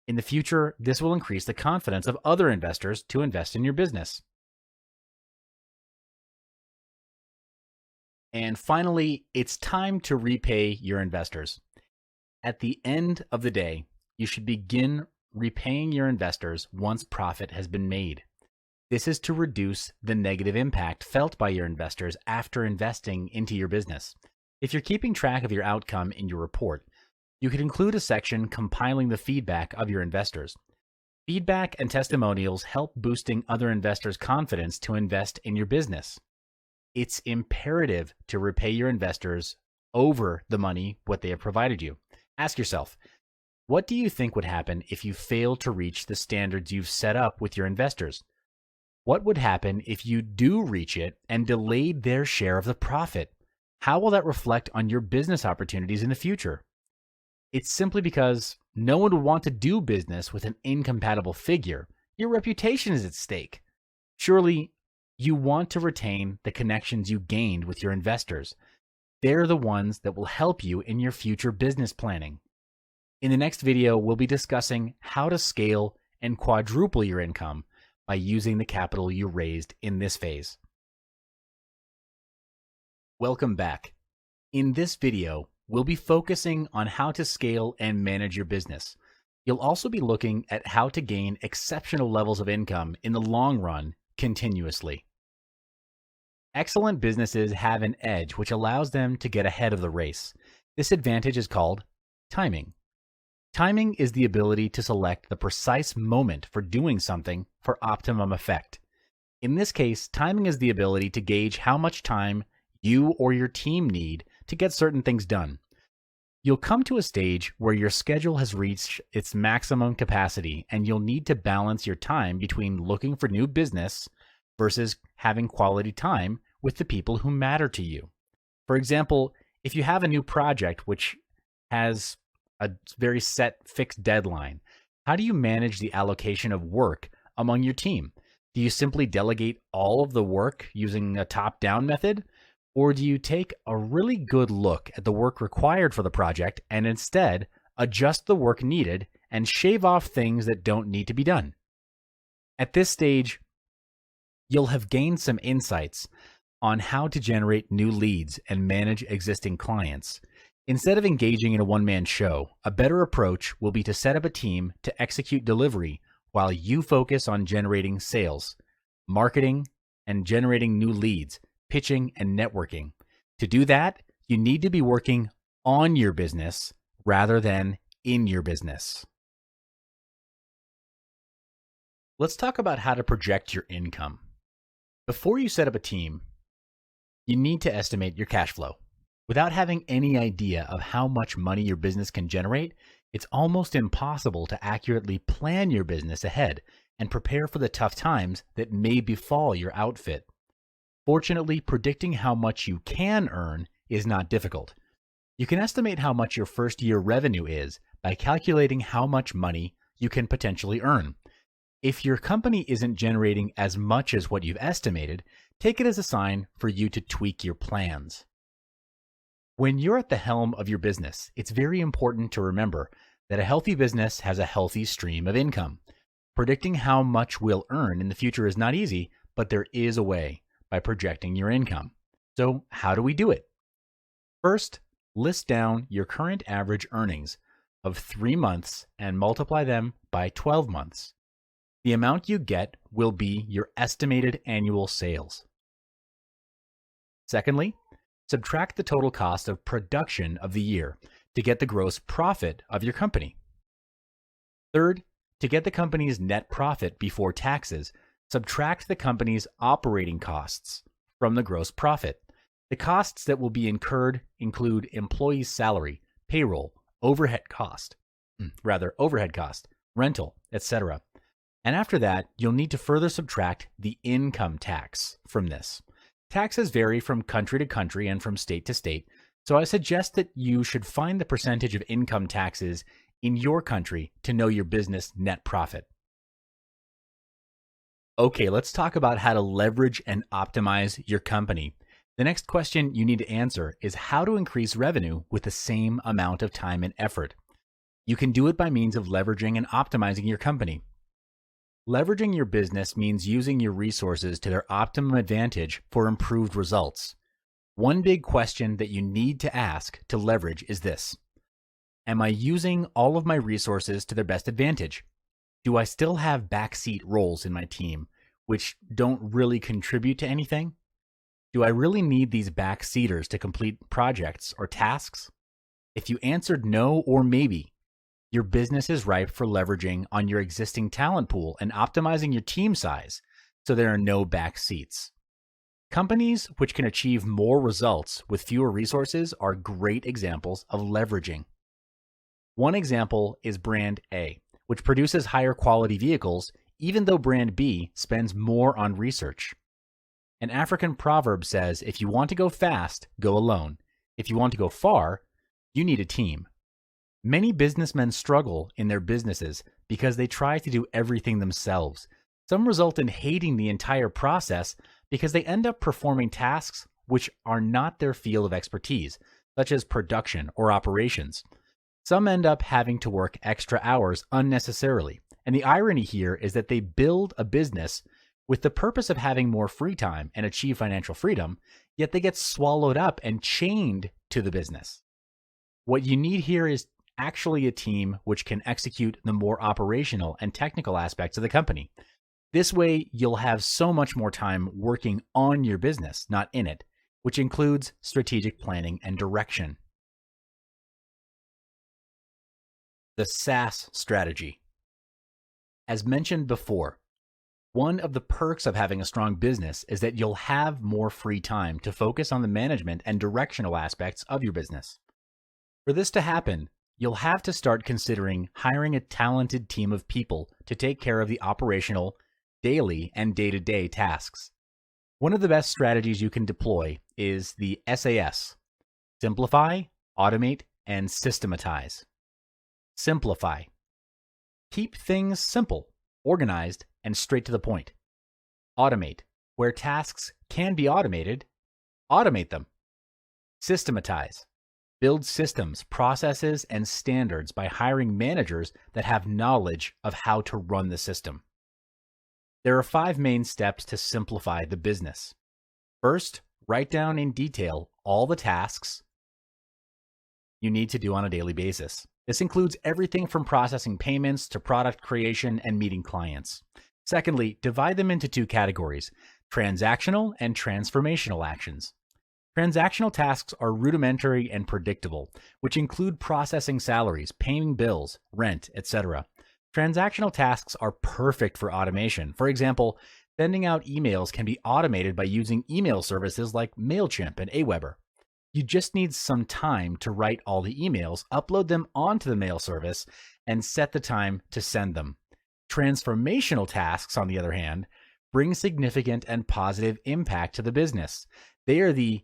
In the future, this will increase the confidence of other investors to invest in your business. And finally, it's time to repay your investors. At the end of the day, you should begin repaying your investors once profit has been made. This is to reduce the negative impact felt by your investors after investing into your business. If you're keeping track of your outcome in your report, you could include a section compiling the feedback of your investors. Feedback and testimonials help boosting other investors' confidence to invest in your business. It's imperative to repay your investors over the money what they have provided you. Ask yourself, what do you think would happen if you fail to reach the standards you've set up with your investors? What would happen if you do reach it and delayed their share of the profit? How will that reflect on your business opportunities in the future? It's simply because no one would want to do business with an incompatible figure. Your reputation is at stake. Surely, you want to retain the connections you gained with your investors. They're the ones that will help you in your future business planning. In the next video, we'll be discussing how to scale and quadruple your income by using the capital you raised in this phase. Welcome back. In this video, we'll be focusing on how to scale and manage your business. You'll also be looking at how to gain exceptional levels of income in the long run continuously. Excellent businesses have an edge which allows them to get ahead of the race. This advantage is called timing. Timing is the ability to select the precise moment for doing something for optimum effect. In this case, timing is the ability to gauge how much time you or your team need to get certain things done. You'll come to a stage where your schedule has reached its maximum capacity and you'll need to balance your time between looking for new business versus having quality time with the people who matter to you. For example, if you have a new project which has a very set fixed deadline, how do you manage the allocation of work among your team? Do you simply delegate all of the work using a top-down method? Or do you take a really good look at the work required for the project and instead adjust the work needed and shave off things that don't need to be done? At this stage, you'll have gained some insights on how to generate new leads and manage existing clients. Instead of engaging in a one-man show, a better approach will be to set up a team to execute delivery while you focus on generating sales, marketing, and generating new leads, pitching, and networking. To do that, you need to be working on your business rather than in your business. Let's talk about how to project your income. Before you set up a team, you need to estimate your cash flow. Without having any idea of how much money your business can generate, it's almost impossible to accurately plan your business ahead and prepare for the tough times that may befall your outfit. Fortunately, predicting how much you can earn is not difficult. You can estimate how much your first year revenue is by calculating how much money you can potentially earn. If your company isn't generating as much as what you've estimated, take it as a sign for you to tweak your plans. When you're at the helm of your business, it's very important to remember that a healthy business has a healthy stream of income. Predicting how much we'll earn in the future is not easy, but there is a way by projecting your income. So how do we do it? First, list down your current average earnings of 3 months and multiply them by 12 months. The amount you get will be your estimated annual sales. Secondly, subtract the total cost of production of the year to get the gross profit of your company. Third, to get the company's net profit before taxes, subtract the company's operating costs from the gross profit. The costs that will be incurred include employee salary, payroll, overhead cost, rental, etc. And after that, you'll need to further subtract the income tax from this. Taxes vary from country to country and from state to state, so I suggest that you should find the percentage of income taxes in your country to know your business net profit. Okay, let's talk about how to leverage and optimize your company. The next question you need to answer is how to increase revenue with the same amount of time and effort. You can do it by means of leveraging and optimizing your company. Leveraging your business means using your resources to their optimum advantage for improved results. One big question that you need to ask to leverage is this: am I using all of my resources to their best advantage? Do I still have backseat roles in my team which don't really contribute to anything? Do I really need these backseaters to complete projects or tasks? If you answered no or maybe, your business is ripe for leveraging on your existing talent pool and optimizing your team size so there are no back seats. Companies which can achieve more results with fewer resources are great examples of leveraging. One example is Brand A, which produces higher quality vehicles even though Brand B spends more on research. An African proverb says, if you want to go fast, go alone. If you want to go far, you need a team. Many businessmen struggle in their businesses because they try to do everything themselves. Some result in hating the entire process because they end up performing tasks which are not their field of expertise, such as production or operations. Some end up having to work extra hours unnecessarily. And the irony here is that they build a business with the purpose of having more free time and achieve financial freedom, yet they get swallowed up and chained to the business. What you need here is actually a team which can execute the more operational and technical aspects of the company. This way, you'll have so much more time working on your business, not in it, which includes strategic planning and direction. The SaaS strategy. As mentioned before, One of the perks of having a strong business is that you'll have more free time to focus on the management and directional aspects of your business. For this to happen, you'll have to start considering hiring a talented team of people to take care of the operational, daily, and day-to-day tasks. One of the best strategies you can deploy is the SAS: simplify, automate, and systematize. Simplify. Keep things simple, organized, and straight to the point. Automate. Where tasks can be automated, automate them. Systematize. Build systems, processes, and standards by hiring managers that have knowledge of how to run the system. There are 5 main steps to simplify the business. First, write down in detail all the tasks you need to do on a daily basis. This includes everything from processing payments to product creation and meeting clients. Secondly, divide them into 2 categories: transactional and transformational actions. Transactional tasks are rudimentary and predictable, which include processing salaries, paying bills, rent, etc. Transactional tasks are perfect for automation. For example, sending out emails can be automated by using email services like MailChimp and Aweber. You just need some time to write all the emails, upload them onto the mail service, and set the time to send them. Transformational tasks, on the other hand, bring significant and positive impact to the business. They are the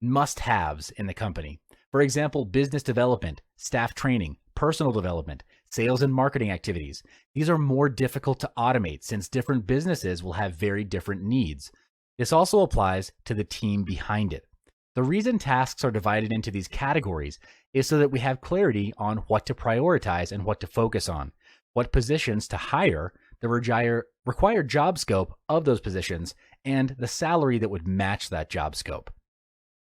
must-haves in the company. For example, business development, staff training, personal development, sales and marketing activities. These are more difficult to automate since different businesses will have very different needs. This also applies to the team behind it. The reason tasks are divided into these categories is so that we have clarity on what to prioritize and what to focus on, what positions to hire, the required job scope of those positions, and the salary that would match that job scope.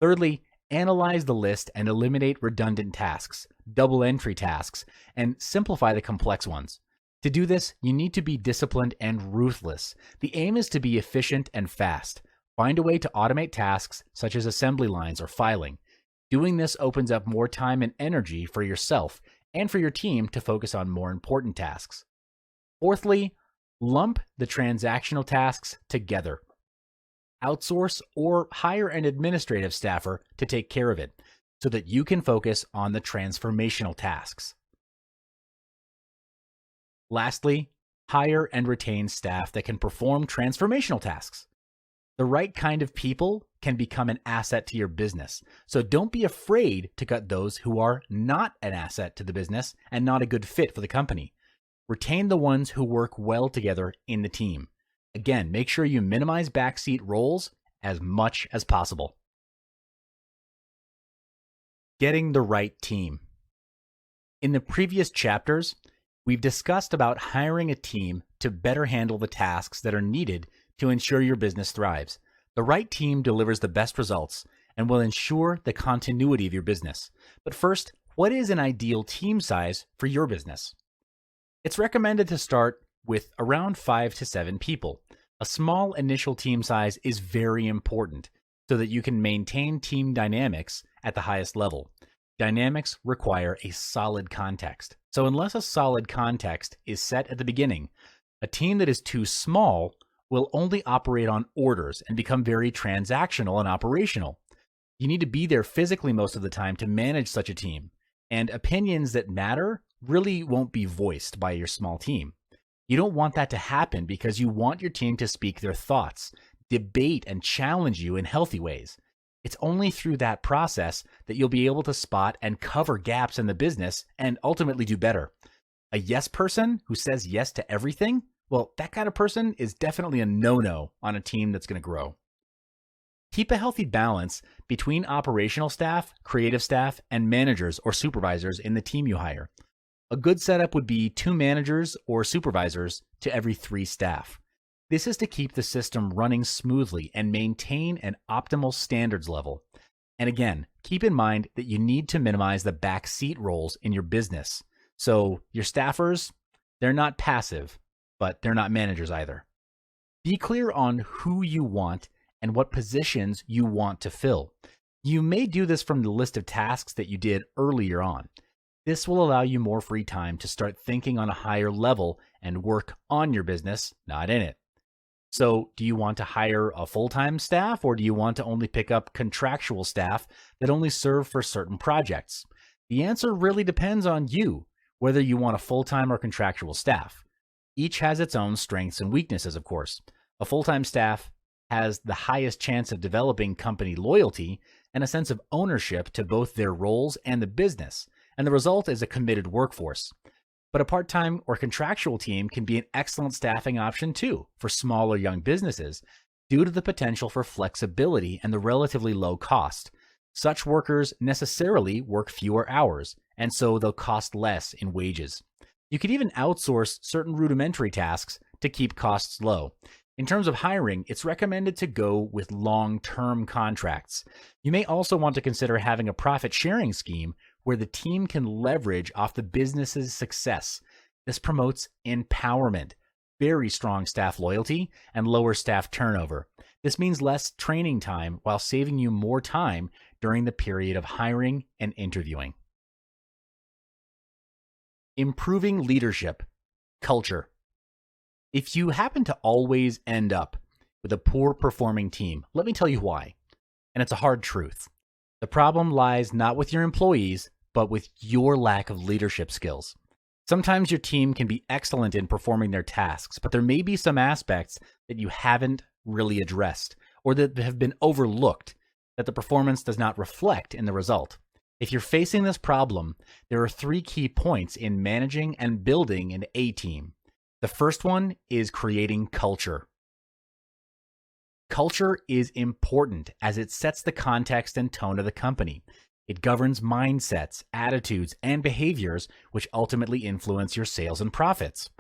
Thirdly, analyze the list and eliminate redundant tasks, double entry tasks, and simplify the complex ones. To do this, you need to be disciplined and ruthless. The aim is to be efficient and fast. Find a way to automate tasks such as assembly lines or filing. Doing this opens up more time and energy for yourself and for your team to focus on more important tasks. Fourthly, lump the transactional tasks together. Outsource or hire an administrative staffer to take care of it so that you can focus on the transformational tasks. Lastly, hire and retain staff that can perform transformational tasks. The right kind of people can become an asset to your business, so don't be afraid to cut those who are not an asset to the business and not a good fit for the company. Retain the ones who work well together in the team. Again, make sure you minimize backseat roles as much as possible. Getting the right team. In the previous chapters, we've discussed about hiring a team to better handle the tasks that are needed to ensure your business thrives. The right team delivers the best results and will ensure the continuity of your business. But first, what is an ideal team size for your business? It's recommended to start with around 5 to 7 people. A small initial team size is very important so that you can maintain team dynamics at the highest level. Dynamics require a solid context. So unless a solid context is set at the beginning, a team that is too small will only operate on orders and become very transactional and operational. You need to be there physically most of the time to manage such a team, and opinions that matter really won't be voiced by your small team. You don't want that to happen because you want your team to speak their thoughts, debate, and challenge you in healthy ways. It's only through that process that you'll be able to spot and cover gaps in the business and ultimately do better. A yes person who says yes to everything, well, that kind of person is definitely a no-no on a team that's going to grow. Keep a healthy balance between operational staff, creative staff, and managers or supervisors in the team you hire. A good setup would be 2 managers or supervisors to every 3 staff. This is to keep the system running smoothly and maintain an optimal standards level. And again, keep in mind that you need to minimize the backseat roles in your business. So your staffers, they're not passive, but they're not managers either. Be clear on who you want and what positions you want to fill. You may do this from the list of tasks that you did earlier on. This will allow you more free time to start thinking on a higher level and work on your business, not in it. So, do you want to hire a full-time staff, or do you want to only pick up contractual staff that only serve for certain projects? The answer really depends on you, whether you want a full-time or contractual staff. Each has its own strengths and weaknesses, of course. A full-time staff has the highest chance of developing company loyalty and a sense of ownership to both their roles and the business, and the result is a committed workforce. But a part-time or contractual team can be an excellent staffing option too for small or young businesses due to the potential for flexibility and the relatively low cost. Such workers necessarily work fewer hours, and so they'll cost less in wages. You could even outsource certain rudimentary tasks to keep costs low. In terms of hiring, it's recommended to go with long-term contracts. You may also want to consider having a profit-sharing scheme where the team can leverage off the business's success. This promotes empowerment, very strong staff loyalty, and lower staff turnover. This means less training time while saving you more time during the period of hiring and interviewing. Improving leadership, culture. If you happen to always end up with a poor performing team, let me tell you why. And it's a hard truth. The problem lies not with your employees, but with your lack of leadership skills. Sometimes your team can be excellent in performing their tasks, but there may be some aspects that you haven't really addressed or that have been overlooked that the performance does not reflect in the result. If you're facing this problem, there are 3 key points in managing and building an A team. The first one is creating culture. Culture is important as it sets the context and tone of the company. It governs mindsets, attitudes, and behaviors which ultimately influence your sales and profits.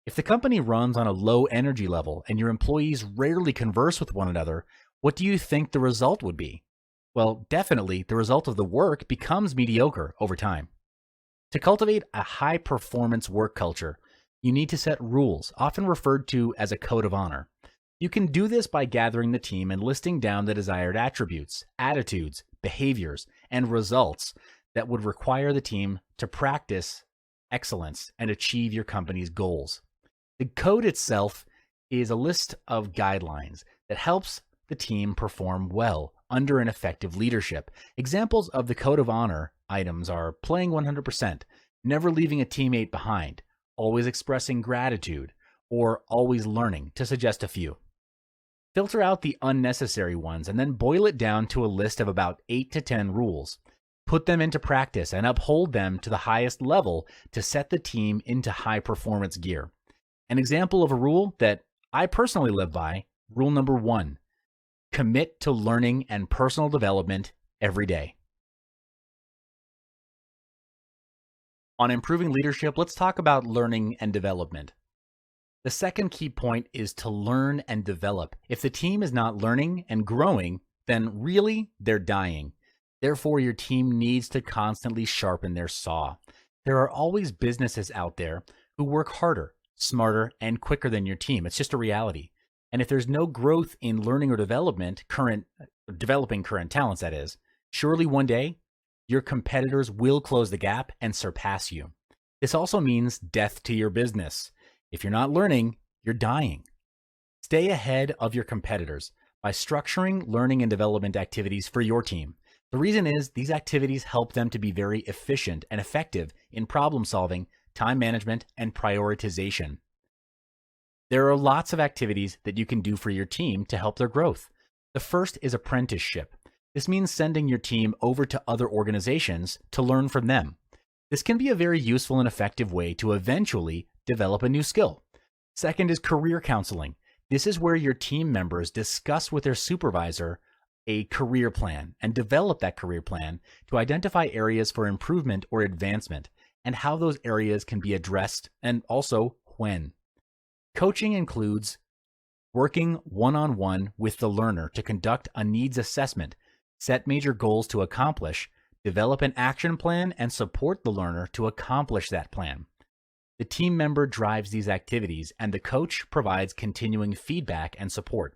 If the company runs on a low energy level and your employees rarely converse with one another, what do you think the result would be? Well, definitely the result of the work becomes mediocre over time. To cultivate a high-performance work culture, you need to set rules, often referred to as a code of honor. You can do this by gathering the team and listing down the desired attributes, attitudes, behaviors, and results that would require the team to practice excellence and achieve your company's goals. The code itself is a list of guidelines that helps the team perform well under an effective leadership. Examples of the code of honor items are playing 100%, never leaving a teammate behind, always expressing gratitude, or always learning, to suggest a few. Filter out the unnecessary ones and then boil it down to a list of about 8 to 10 rules. Put them into practice and uphold them to the highest level to set the team into high performance gear. An example of a rule that I personally live by, rule number 1, commit to learning and personal development every day. On improving leadership, let's talk about learning and development. The second key point is to learn and develop. If the team is not learning and growing, then really they're dying. Therefore, your team needs to constantly sharpen their saw. There are always businesses out there who work harder, smarter, and quicker than your team. It's just a reality. And if there's no growth in learning or developing current talents, that is, surely one day your competitors will close the gap and surpass you. This also means death to your business. If you're not learning, you're dying. Stay ahead of your competitors by structuring learning and development activities for your team. The reason is these activities help them to be very efficient and effective in problem solving, time management, and prioritization. There are lots of activities that you can do for your team to help their growth. The first is apprenticeship. This means sending your team over to other organizations to learn from them. This can be a very useful and effective way to eventually develop a new skill. Second is career counseling. This is where your team members discuss with their supervisor a career plan and develop that career plan to identify areas for improvement or advancement and how those areas can be addressed and also when. Coaching includes working one-on-one with the learner to conduct a needs assessment, set major goals to accomplish, develop an action plan, and support the learner to accomplish that plan. The team member drives these activities, and the coach provides continuing feedback and support.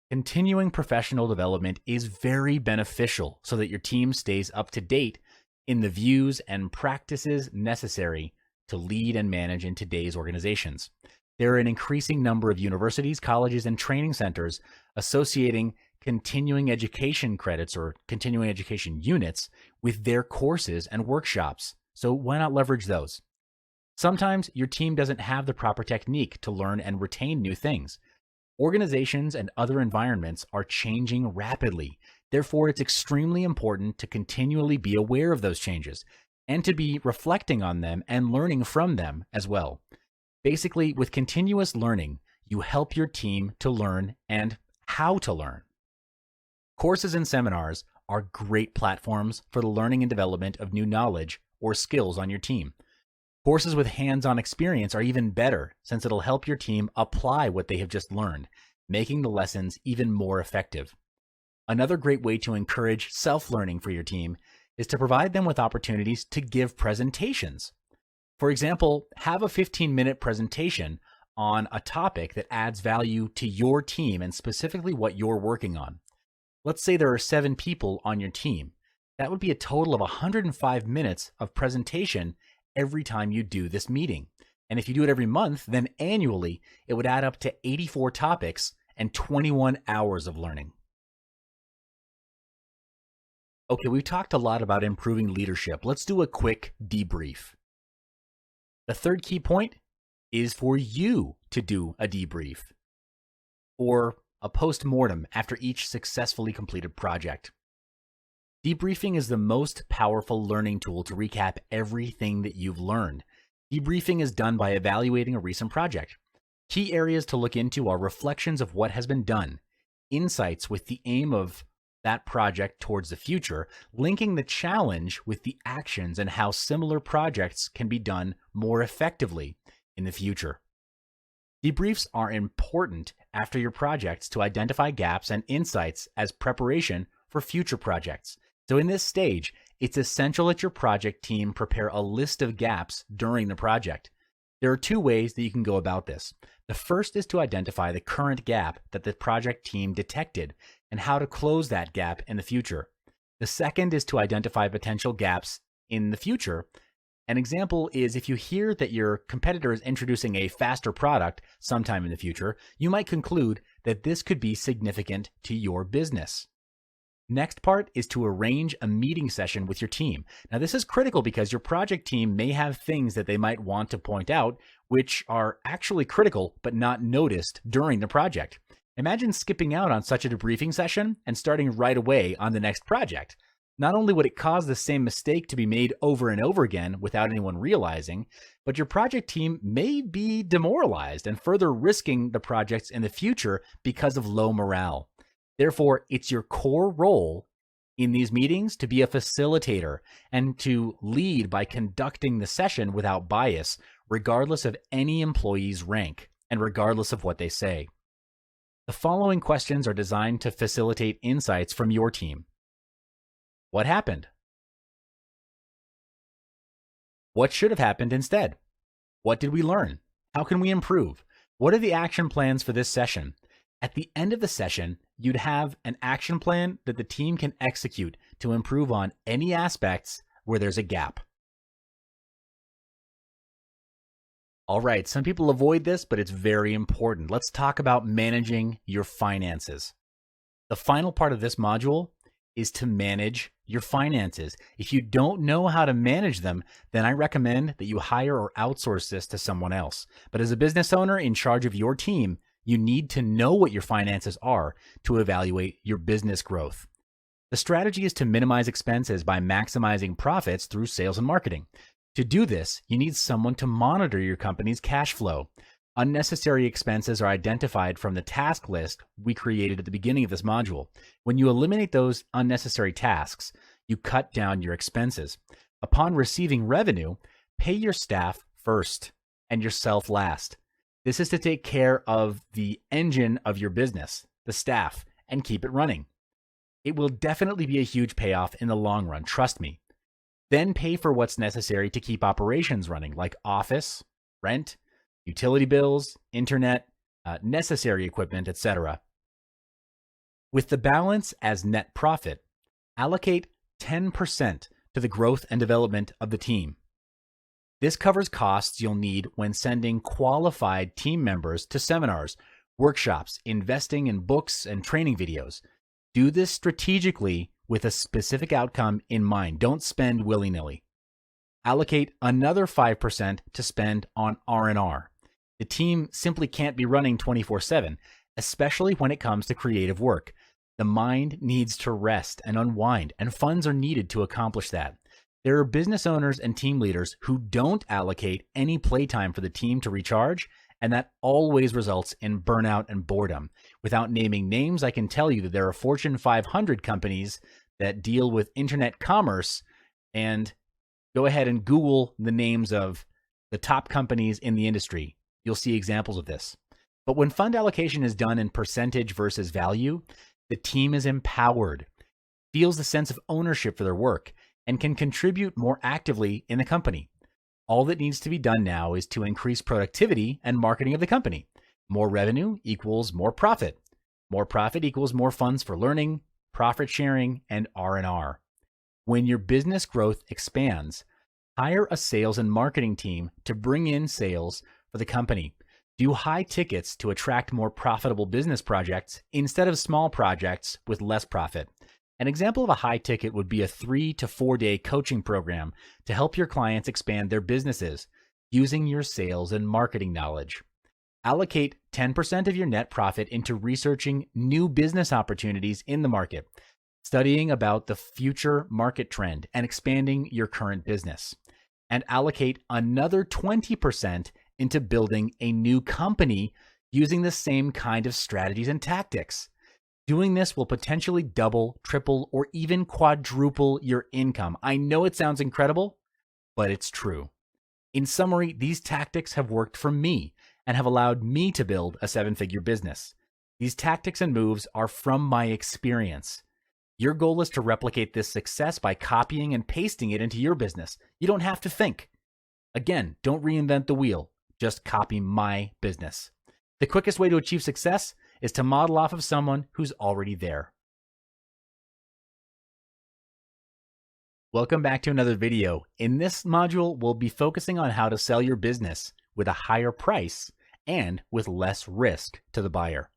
Continuing professional development is very beneficial so that your team stays up to date in the views and practices necessary to lead and manage in today's organizations. There are an increasing number of universities, colleges, and training centers associating continuing education credits or continuing education units with their courses and workshops. So why not leverage those? Sometimes your team doesn't have the proper technique to learn and retain new things. Organizations and other environments are changing rapidly. Therefore, it's extremely important to continually be aware of those changes and to be reflecting on them and learning from them as well. Basically, with continuous learning, you help your team to learn and how to learn. Courses and seminars are great platforms for the learning and development of new knowledge or skills on your team. Courses with hands-on experience are even better since it'll help your team apply what they have just learned, making the lessons even more effective. Another great way to encourage self-learning for your team is to provide them with opportunities to give presentations. For example, have a 15-minute presentation on a topic that adds value to your team and specifically what you're working on. Let's say there are 7 people on your team. That would be a total of 105 minutes of presentation every time you do this meeting. And if you do it every month, then annually, it would add up to 84 topics and 21 hours of learning. Okay, we've talked a lot about improving leadership. Let's do a quick debrief. The third key point is for you to do a debrief or a post-mortem after each successfully completed project. Debriefing is the most powerful learning tool to recap everything that you've learned. Debriefing is done by evaluating a recent project. Key areas to look into are reflections of what has been done, insights with the aim of that project towards the future, linking the challenge with the actions and how similar projects can be done more effectively in the future. Debriefs are important after your projects to identify gaps and insights as preparation for future projects. So in this stage, it's essential that your project team prepare a list of gaps during the project. There are 2 ways that you can go about this. The first is to identify the current gap that the project team detected and how to close that gap in the future. The second is to identify potential gaps in the future. An example is if you hear that your competitor is introducing a faster product sometime in the future, you might conclude that this could be significant to your business. Next part is to arrange a meeting session with your team. Now, this is critical because your project team may have things that they might want to point out, which are actually critical but not noticed during the project. Imagine skipping out on such a debriefing session and starting right away on the next project. Not only would it cause the same mistake to be made over and over again without anyone realizing, but your project team may be demoralized and further risking the projects in the future because of low morale. Therefore, it's your core role in these meetings to be a facilitator and to lead by conducting the session without bias, regardless of any employee's rank and regardless of what they say. The following questions are designed to facilitate insights from your team. What happened? What should have happened instead? What did we learn? How can we improve? What are the action plans for this session? At the end of the session, you'd have an action plan that the team can execute to improve on any aspects where there's a gap. All right, some people avoid this, but it's very important. Let's talk about managing your finances. The final part of this module is to manage your finances. If you don't know how to manage them, then I recommend that you hire or outsource this to someone else. But as a business owner in charge of your team, you need to know what your finances are to evaluate your business growth. The strategy is to minimize expenses by maximizing profits through sales and marketing. To do this, you need someone to monitor your company's cash flow. Unnecessary expenses are identified from the task list we created at the beginning of this module. When you eliminate those unnecessary tasks, you cut down your expenses. Upon receiving revenue, pay your staff first and yourself last. This is to take care of the engine of your business, the staff, and keep it running. It will definitely be a huge payoff in the long run, trust me. Then pay for what's necessary to keep operations running, like office, rent, utility bills, internet, necessary equipment, etc. With the balance as net profit, allocate 10% to the growth and development of the team. This covers costs you'll need when sending qualified team members to seminars, workshops, investing in books and training videos. Do this strategically with a specific outcome in mind. Don't spend willy-nilly. Allocate another 5% to spend on R&R. The team simply can't be running 24/7, especially when it comes to creative work. The mind needs to rest and unwind, and funds are needed to accomplish that. There are business owners and team leaders who don't allocate any playtime for the team to recharge, and that always results in burnout and boredom. Without naming names, I can tell you that there are Fortune 500 companies that deal with internet commerce, and go ahead and Google the names of the top companies in the industry. You'll see examples of this. But when fund allocation is done in percentage versus value, the team is empowered, feels the sense of ownership for their work, and can contribute more actively in the company. All that needs to be done now is to increase productivity and marketing of the company. More revenue equals more profit. More profit equals more funds for learning, profit sharing, and R&R. When your business growth expands, hire a sales and marketing team to bring in sales for the company. Do high tickets to attract more profitable business projects instead of small projects with less profit. An example of a high ticket would be a 3 to 4 day coaching program to help your clients expand their businesses using your sales and marketing knowledge. Allocate 10% of your net profit into researching new business opportunities in the market, studying about the future market trend, and expanding your current business. And allocate another 20% into building a new company using the same kind of strategies and tactics. Doing this will potentially double, triple, or even quadruple your income. I know it sounds incredible, but it's true. In summary, these tactics have worked for me and have allowed me to build a 7-figure business. These tactics and moves are from my experience. Your goal is to replicate this success by copying and pasting it into your business. You don't have to think. Again, don't reinvent the wheel. Just copy my business. The quickest way to achieve success is to model off of someone who's already there. Welcome back to another video. In this module, we'll be focusing on how to sell your business with a higher price and with less risk to the buyer.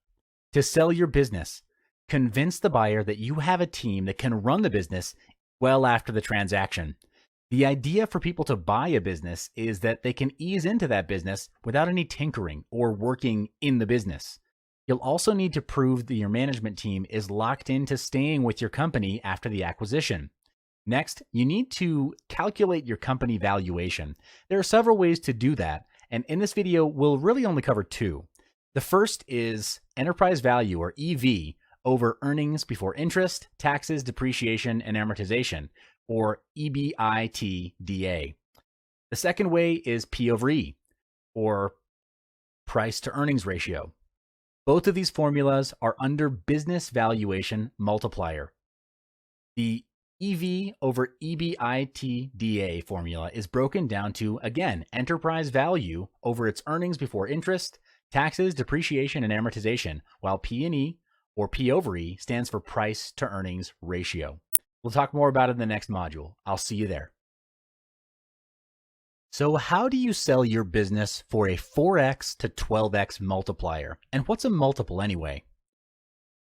To sell your business, convince the buyer that you have a team that can run the business well after the transaction. The idea for people to buy a business is that they can ease into that business without any tinkering or working in the business. You'll also need to prove that your management team is locked into staying with your company after the acquisition. Next, you need to calculate your company valuation. There are several ways to do that, and in this video, we'll really only cover two. The first is enterprise value, or EV, over earnings before interest, taxes, depreciation, and amortization, or EBITDA. The second way is P over E, or price to earnings ratio. Both of these formulas are under business valuation multiplier. The EV over EBITDA formula is broken down to, again, enterprise value over its earnings before interest, taxes, depreciation, and amortization, while P&E, or P over E, stands for price to earnings ratio. We'll talk more about it in the next module. I'll see you there. So how do you sell your business for a 4x to 12x multiplier? And what's a multiple anyway?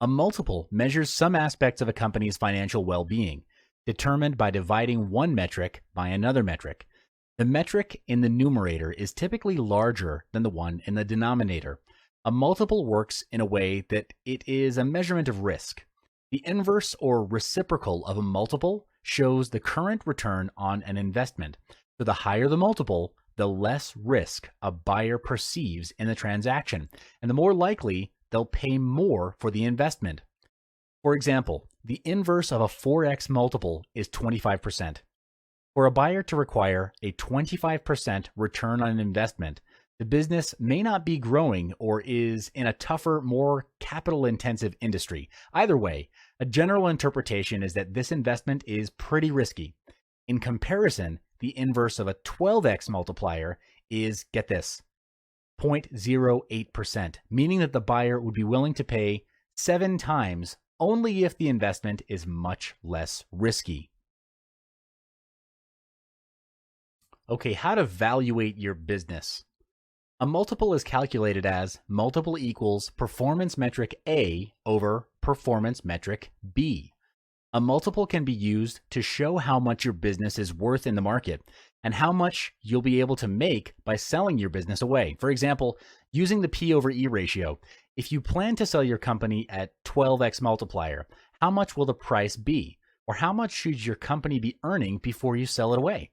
A multiple measures some aspects of a company's financial well-being, determined by dividing one metric by another metric. The metric in the numerator is typically larger than the one in the denominator. A multiple works in a way that it is a measurement of risk. The inverse or reciprocal of a multiple shows the current return on an investment. So the higher the multiple, the less risk a buyer perceives in the transaction, and the more likely they'll pay more for the investment. For example, the inverse of a 4x multiple is 25%. For a buyer to require a 25% return on an investment, the business may not be growing or is in a tougher, more capital-intensive industry. Either way, a general interpretation is that this investment is pretty risky. In comparison, the inverse of a 12x multiplier is, get this, 0.08%, meaning that the buyer would be willing to pay 7 times only if the investment is much less risky. Okay, how to evaluate your business. A multiple is calculated as multiple equals performance metric A over performance metric B. A multiple can be used to show how much your business is worth in the market and how much you'll be able to make by selling your business away. For example, using the P over E ratio, if you plan to sell your company at 12x multiplier, how much will the price be? Or how much should your company be earning before you sell it away?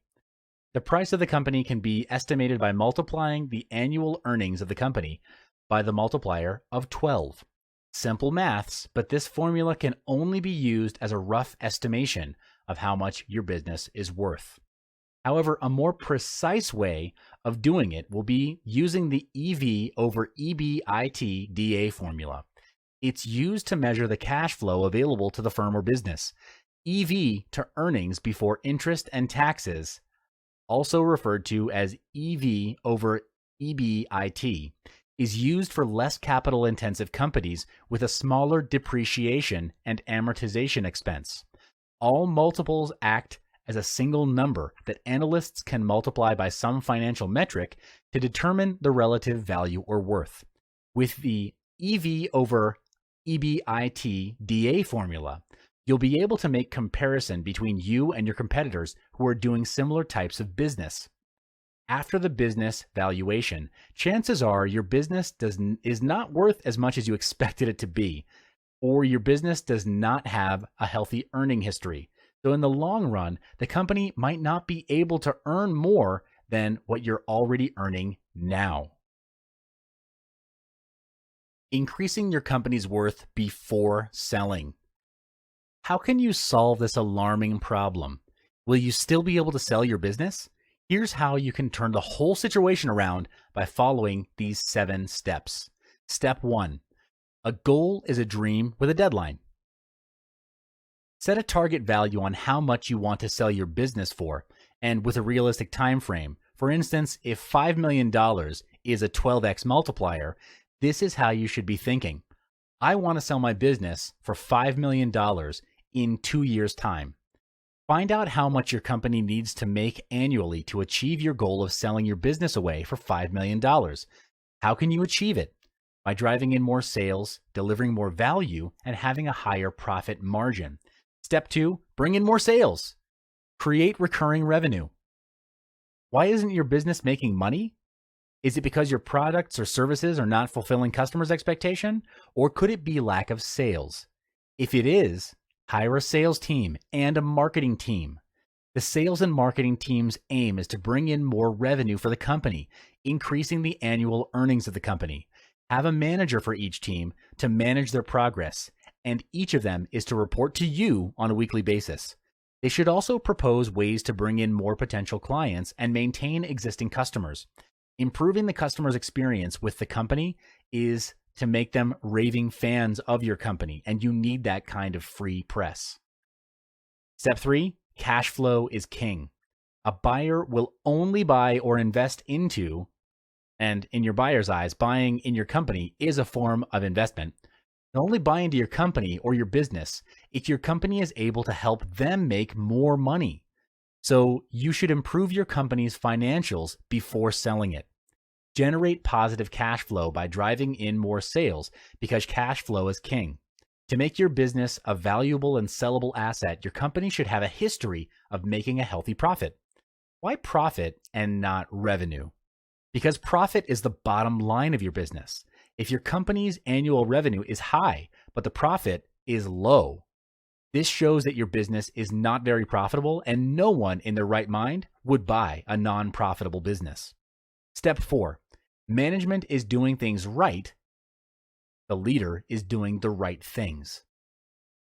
The price of the company can be estimated by multiplying the annual earnings of the company by the multiplier of 12. Simple maths, but this formula can only be used as a rough estimation of how much your business is worth. However, a more precise way of doing it will be using the EV over EBIT DA formula. It's used to measure the cash flow available to the firm or business. EV to earnings before interest and taxes, also referred to as EV over EBIT, is used for less capital-intensive companies with a smaller depreciation and amortization expense. All multiples act as a single number that analysts can multiply by some financial metric to determine the relative value or worth. With the EV over EBIT DA formula, you'll be able to make comparison between you and your competitors who are doing similar types of business. After the business valuation, chances are your business is not worth as much as you expected it to be, or your business does not have a healthy earning history. So in the long run, the company might not be able to earn more than what you're already earning now. Increasing your company's worth before selling. How can you solve this alarming problem? Will you still be able to sell your business? Here's how you can turn the whole situation around by following these 7 steps. Step 1. A goal is a dream with a deadline. Set a target value on how much you want to sell your business for, and with a realistic time frame. For instance, if $5 million is a 12x multiplier, this is how you should be thinking. I want to sell my business for $5 million in 2 years' time. Find out how much your company needs to make annually to achieve your goal of selling your business away for $5 million. How can you achieve it? By driving in more sales, delivering more value, and having a higher profit margin. Step 2, bring in more sales. Create recurring revenue. Why isn't your business making money? Is it because your products or services are not fulfilling customers' expectation? Or could it be lack of sales? If it is, hire a sales team and a marketing team. The sales and marketing team's aim is to bring in more revenue for the company, increasing the annual earnings of the company. Have a manager for each team to manage their progress, and each of them is to report to you on a weekly basis. They should also propose ways to bring in more potential clients and maintain existing customers. Improving the customer's experience with the company is to make them raving fans of your company, and you need that kind of free press. Step 3, cash flow is king. A buyer will only buy or invest into, and in your buyer's eyes, buying in your company is a form of investment. They'll only buy into your company or your business if your company is able to help them make more money. So you should improve your company's financials before selling it. Generate positive cash flow by driving in more sales because cash flow is king. To make your business a valuable and sellable asset, your company should have a history of making a healthy profit. Why profit and not revenue? Because profit is the bottom line of your business. If your company's annual revenue is high, but the profit is low, this shows that your business is not very profitable and no one in their right mind would buy a non-profitable business. Step 4, management is doing things right. The leader is doing the right things.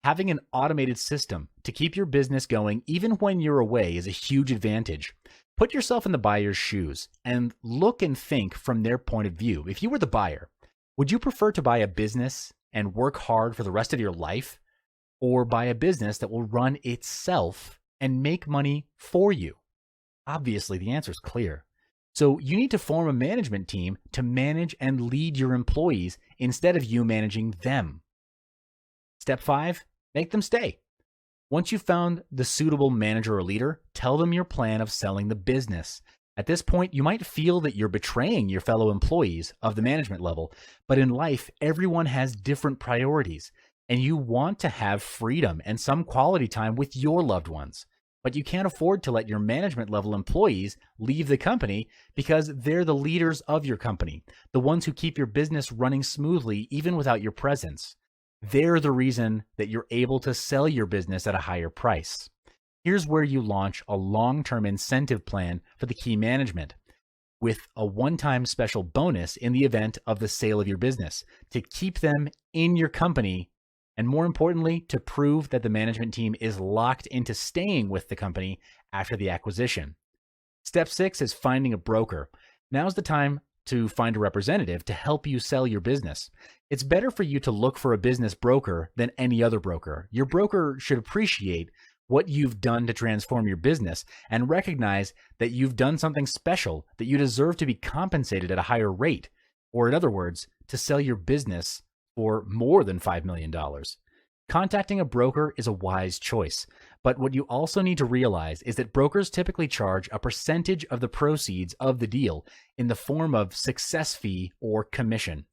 Having an automated system to keep your business going even when you're away is a huge advantage. Put yourself in the buyer's shoes and look and think from their point of view. If you were the buyer, would you prefer to buy a business and work hard for the rest of your life, or buy a business that will run itself and make money for you? Obviously, the answer is clear. So you need to form a management team to manage and lead your employees instead of you managing them. Step 5, make them stay. Once you've found the suitable manager or leader, tell them your plan of selling the business. At this point, you might feel that you're betraying your fellow employees of the management level, but in life, everyone has different priorities, and you want to have freedom and some quality time with your loved ones. But you can't afford to let your management level employees leave the company because they're the leaders of your company, the ones who keep your business running smoothly even without your presence. They're the reason that you're able to sell your business at a higher price. Here's where you launch a long-term incentive plan for the key management with a one-time special bonus in the event of the sale of your business to keep them in your company, and more importantly, to prove that the management team is locked into staying with the company after the acquisition. Step 6 is finding a broker. Now's the time to find a representative to help you sell your business. It's better for you to look for a business broker than any other broker. Your broker should appreciate what you've done to transform your business and recognize that you've done something special, that you deserve to be compensated at a higher rate, or in other words, to sell your business for more than $5 million. Contacting a broker is a wise choice, but what you also need to realize is that brokers typically charge a percentage of the proceeds of the deal in the form of success fee or commission.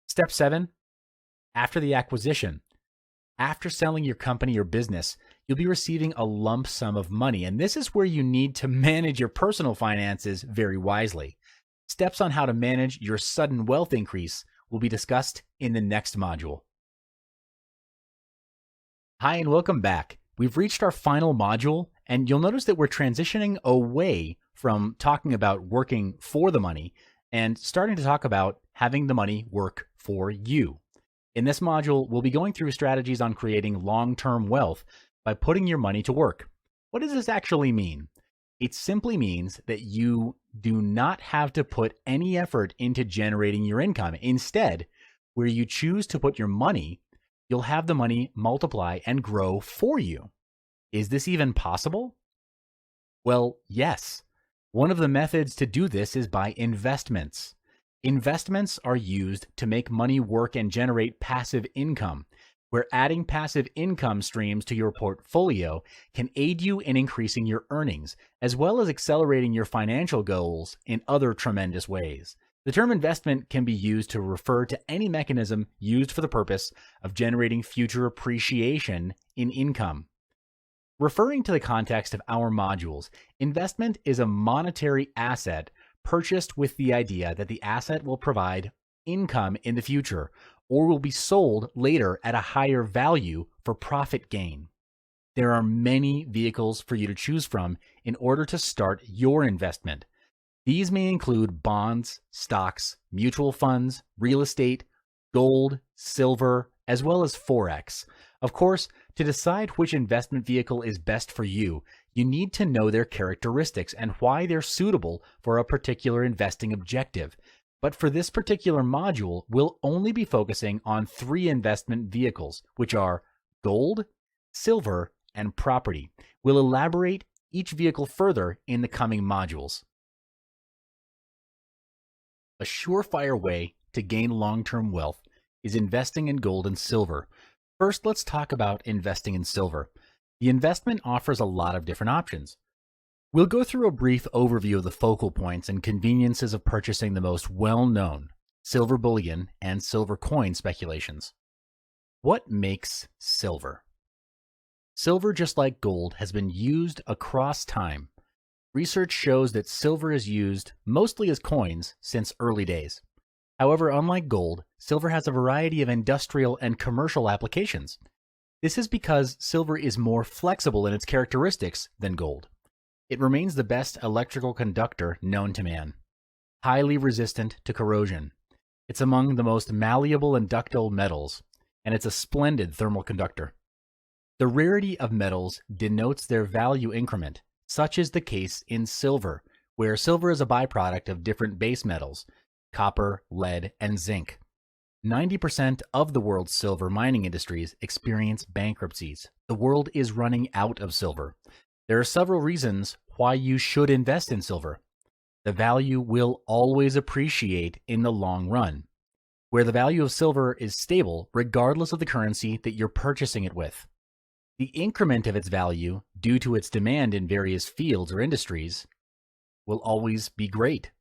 Step 7, after the acquisition. After selling your company or business, you'll be receiving a lump sum of money, and this is where you need to manage your personal finances very wisely. Steps on how to manage your sudden wealth increase will be discussed in the next module. Hi, and welcome back. We've reached our final module, and you'll notice that we're transitioning away from talking about working for the money and starting to talk about having the money work for you. In this module, we'll be going through strategies on creating long-term wealth by putting your money to work. What does this actually mean? It simply means that you do not have to put any effort into generating your income. Instead, where you choose to put your money, you'll have the money multiply and grow for you. Is this even possible? Well, yes. One of the methods to do this is by investments. Investments are used to make money work and generate passive income, where adding passive income streams to your portfolio can aid you in increasing your earnings, as well as accelerating your financial goals in other tremendous ways. The term investment can be used to refer to any mechanism used for the purpose of generating future appreciation in income. Referring to the context of our modules, investment is a monetary asset purchased with the idea that the asset will provide income in the future or will be sold later at a higher value for profit gain. There are many vehicles for you to choose from in order to start your investment. These may include bonds, stocks, mutual funds, real estate, gold, silver, as well as Forex. Of course, to decide which investment vehicle is best for you, you need to know their characteristics and why they're suitable for a particular investing objective. But for this particular module, we'll only be focusing on 3 investment vehicles, which are gold, silver, and property. We'll elaborate each vehicle further in the coming modules. A surefire way to gain long-term wealth is investing in gold and silver. First, let's talk about investing in silver. The investment offers a lot of different options. We'll go through a brief overview of the focal points and conveniences of purchasing the most well-known silver bullion and silver coin speculations. What makes silver? Silver, just like gold, has been used across time. Research shows that silver is used mostly as coins since early days. However, unlike gold, silver has a variety of industrial and commercial applications. This is because silver is more flexible in its characteristics than gold. It remains the best electrical conductor known to man, highly resistant to corrosion. It's among the most malleable and ductile metals, and it's a splendid thermal conductor. The rarity of metals denotes their value increment. Such is the case in silver, where silver is a byproduct of different base metals, copper, lead, and zinc. 90% of the world's silver mining industries experience bankruptcies. The world is running out of silver. There are several reasons why you should invest in silver. The value will always appreciate in the long run, where the value of silver is stable regardless of the currency that you're purchasing it with. The increment of its value, due to its demand in various fields or industries, will always be great.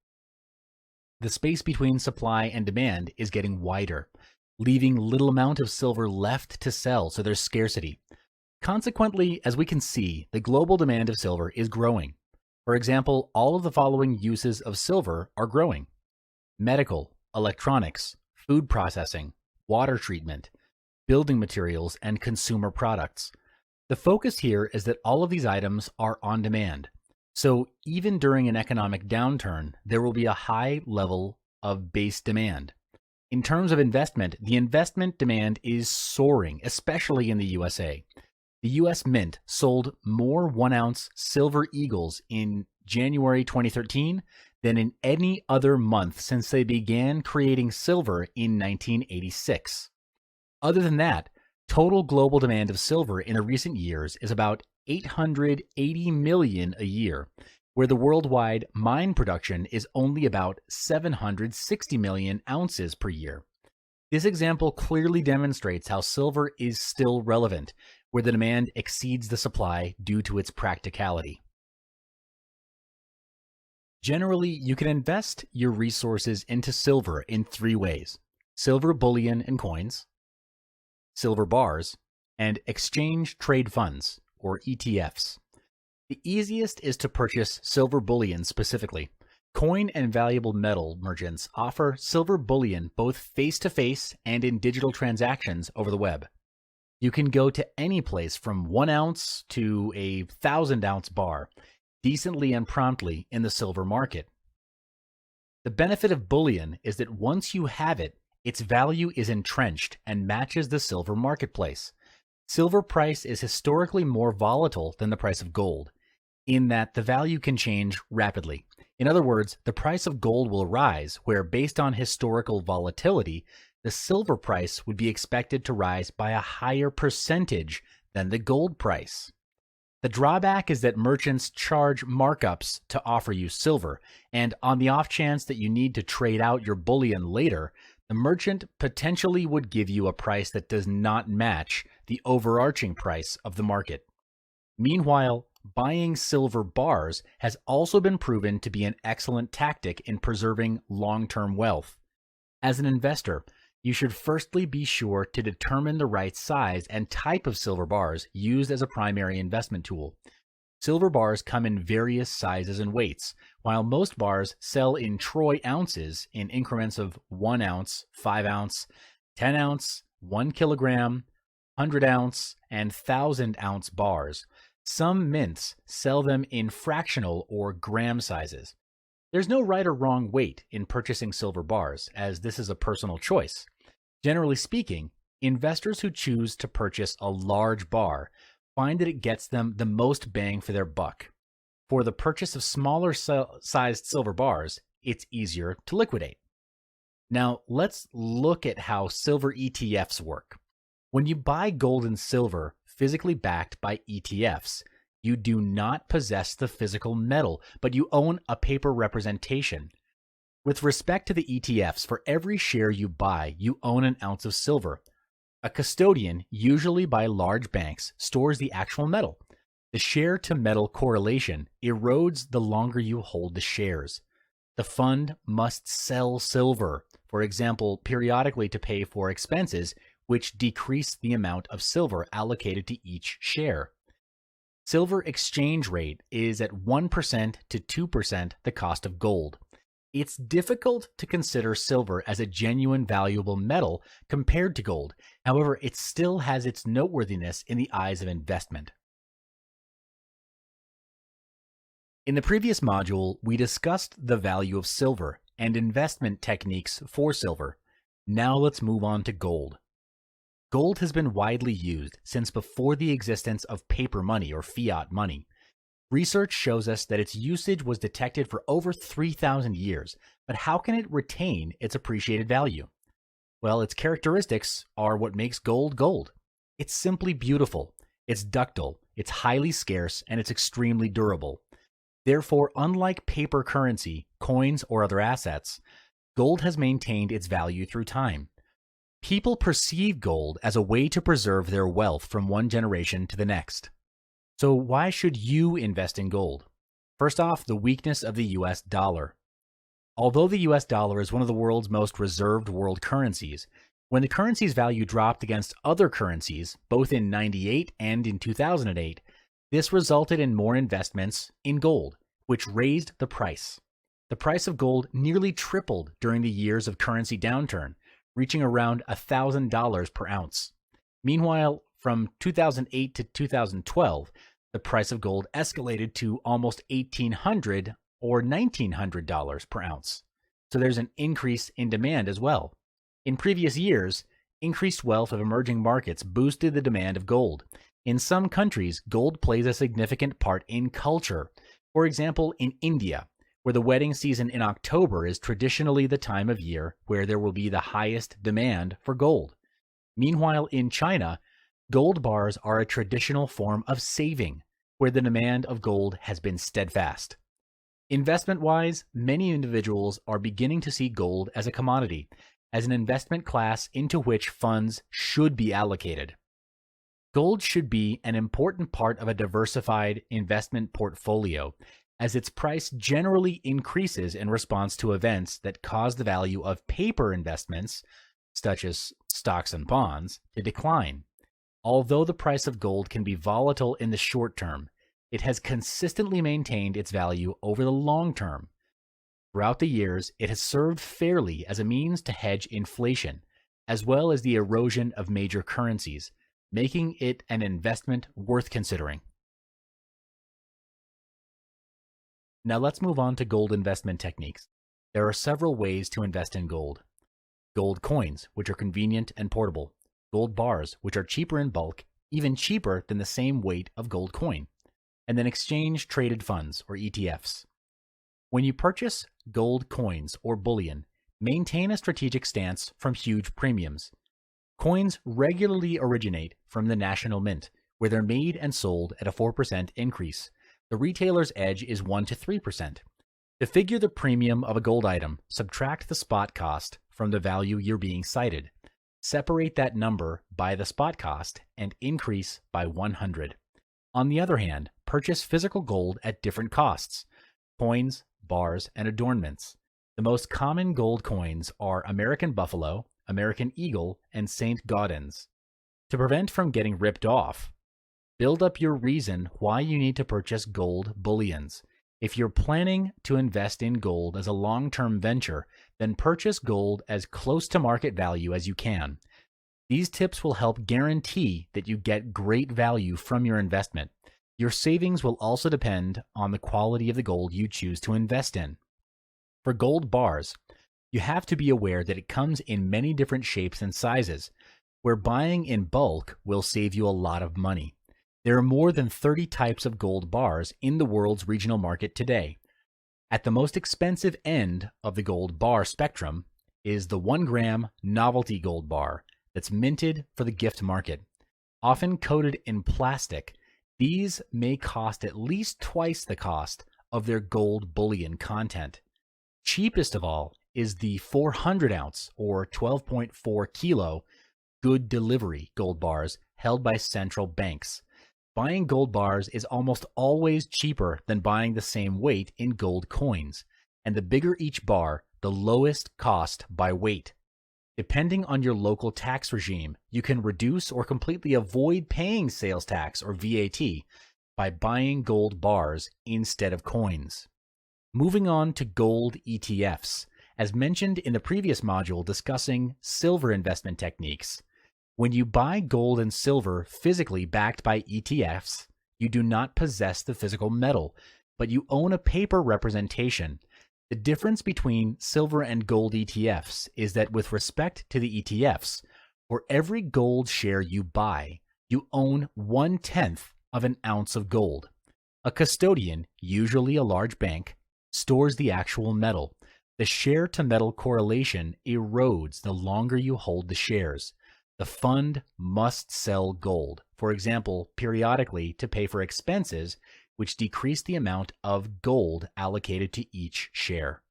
The space between supply and demand is getting wider, leaving little amount of silver left to sell, so there's scarcity. Consequently, as we can see, the global demand of silver is growing. For example, all of the following uses of silver are growing: medical, electronics, food processing, water treatment, building materials, and consumer products. The focus here is that all of these items are on demand. So even during an economic downturn, there will be a high level of base demand. In terms of investment, the investment demand is soaring, especially in the USA. The US Mint sold more 1-ounce silver eagles in January 2013 than in any other month since they began creating silver in 1986. Other than that, total global demand of silver in the recent years is about 880 million a year, where the worldwide mine production is only about 760 million ounces per year. This example clearly demonstrates how silver is still relevant, where the demand exceeds the supply due to its practicality. Generally, you can invest your resources into silver in 3 ways: silver bullion and coins, silver bars, and exchange trade funds, or ETFs. The easiest is to purchase silver bullion specifically. Coin and valuable metal merchants offer silver bullion both face-to-face and in digital transactions over the web. You can go to any place from 1 ounce to a 1,000-ounce bar, decently and promptly in the silver market. The benefit of bullion is that once you have it, its value is entrenched and matches the silver marketplace. Silver price is historically more volatile than the price of gold, in that the value can change rapidly. In other words, the price of gold will rise, where based on historical volatility, the silver price would be expected to rise by a higher percentage than the gold price. The drawback is that merchants charge markups to offer you silver, and on the off chance that you need to trade out your bullion later, the merchant potentially would give you a price that does not match the overarching price of the market. Meanwhile, buying silver bars has also been proven to be an excellent tactic in preserving long-term wealth. As an investor, you should firstly be sure to determine the right size and type of silver bars used as a primary investment tool. Silver bars come in various sizes and weights, while most bars sell in troy ounces in increments of 1 ounce, 5 ounce, 10 ounce, 1 kilogram, 100 ounce, and 1,000 ounce bars. Some mints sell them in fractional or gram sizes. There's no right or wrong weight in purchasing silver bars, as this is a personal choice. Generally speaking, investors who choose to purchase a large bar find that it gets them the most bang for their buck. For the purchase of smaller sized silver bars, it's easier to liquidate. Now, let's look at how silver ETFs work. When you buy gold and silver physically backed by ETFs, you do not possess the physical metal, but you own a paper representation. With respect to the ETFs, for every share you buy, you own an ounce of silver. A custodian, usually by large banks, stores the actual metal. The share-to-metal correlation erodes the longer you hold the shares. The fund must sell silver, for example, periodically to pay for expenses, which decrease the amount of silver allocated to each share. Silver exchange rate is at 1% to 2% the cost of gold. It's difficult to consider silver as a genuine valuable metal compared to gold. However, it still has its noteworthiness in the eyes of investment. In the previous module, we discussed the value of silver and investment techniques for silver. Now let's move on to gold. Gold has been widely used since before the existence of paper money or fiat money. Research shows us that its usage was detected for over 3,000 years, but how can it retain its appreciated value? Well, its characteristics are what makes gold gold. It's simply beautiful, it's ductile, it's highly scarce, and it's extremely durable. Therefore, unlike paper currency, coins, or other assets, gold has maintained its value through time. People perceive gold as a way to preserve their wealth from one generation to the next. So why should you invest in gold? First off, the weakness of the US dollar. Although the US dollar is one of the world's most reserved world currencies, when the currency's value dropped against other currencies, both in 98 and in 2008, this resulted in more investments in gold, which raised the price. The price of gold nearly tripled during the years of currency downturn, reaching around $1,000 per ounce. Meanwhile, from 2008 to 2012, the price of gold escalated to almost $1,800 or $1,900 per ounce. So there's an increase in demand as well. In previous years, increased wealth of emerging markets boosted the demand of gold. In some countries, gold plays a significant part in culture. For example, in India, where the wedding season in October is traditionally the time of year where there will be the highest demand for gold. Meanwhile, in China, gold bars are a traditional form of saving, where the demand of gold has been steadfast. Investment-wise, many individuals are beginning to see gold as a commodity, as an investment class into which funds should be allocated. Gold should be an important part of a diversified investment portfolio, as its price generally increases in response to events that cause the value of paper investments, such as stocks and bonds, to decline. Although the price of gold can be volatile in the short term, it has consistently maintained its value over the long term. Throughout the years, it has served fairly as a means to hedge inflation, as well as the erosion of major currencies, making it an investment worth considering. Now let's move on to gold investment techniques. There are several ways to invest in gold. Gold coins, which are convenient and portable. Gold bars, which are cheaper in bulk, even cheaper than the same weight of gold coin. And then exchange-traded funds, or ETFs. When you purchase gold coins or bullion, maintain a strategic stance from huge premiums. Coins regularly originate from the National Mint, where they're made and sold at a 4% increase. The retailer's edge is 1 to 3%. To figure the premium of a gold item, subtract the spot cost from the value you're being cited. Separate that number by the spot cost and increase by 100. On the other hand, purchase physical gold at different costs: coins, bars, and adornments. The most common gold coins are American Buffalo, American Eagle, and St. Gaudens. To prevent from getting ripped off, build up your reason why you need to purchase gold bullions. If you're planning to invest in gold as a long-term venture, then purchase gold as close to market value as you can. These tips will help guarantee that you get great value from your investment. Your savings will also depend on the quality of the gold you choose to invest in. For gold bars, you have to be aware that it comes in many different shapes and sizes, where buying in bulk will save you a lot of money. There are more than 30 types of gold bars in the world's regional market today. At the most expensive end of the gold bar spectrum is the 1-gram novelty gold bar that's minted for the gift market. Often coated in plastic, these may cost at least twice the cost of their gold bullion content. Cheapest of all is the 400-ounce or 12.4 kilo good delivery gold bars held by central banks. Buying gold bars is almost always cheaper than buying the same weight in gold coins, and the bigger each bar, the lowest cost by weight. Depending on your local tax regime, you can reduce or completely avoid paying sales tax or VAT by buying gold bars instead of coins. Moving on to gold ETFs. As mentioned in the previous module discussing silver investment techniques, when you buy gold and silver physically backed by ETFs, you do not possess the physical metal, but you own a paper representation. The difference between silver and gold ETFs is that with respect to the ETFs, for every gold share you buy, you own 1/10 of an ounce of gold. A custodian, usually a large bank, stores the actual metal. The share-to-metal correlation erodes the longer you hold the shares. The fund must sell gold, for example, periodically to pay for expenses, which decrease the amount of gold allocated to each share.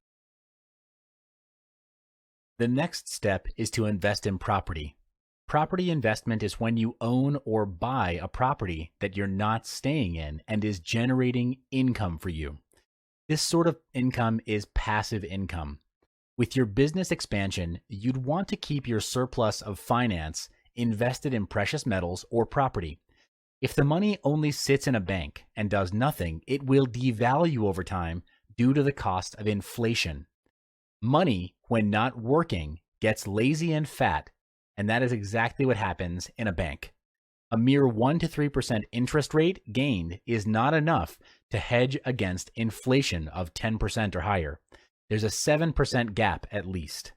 The next step is to invest in property. Property investment is when you own or buy a property that you're not staying in and is generating income for you. This sort of income is passive income. With your business expansion, you'd want to keep your surplus of finance invested in precious metals or property. If the money only sits in a bank and does nothing, it will devalue over time due to the cost of inflation. Money, when not working, gets lazy and fat, and that is exactly what happens in a bank. A mere 1 to 3% interest rate gained is not enough to hedge against inflation of 10% or higher. There's a 7% gap at least.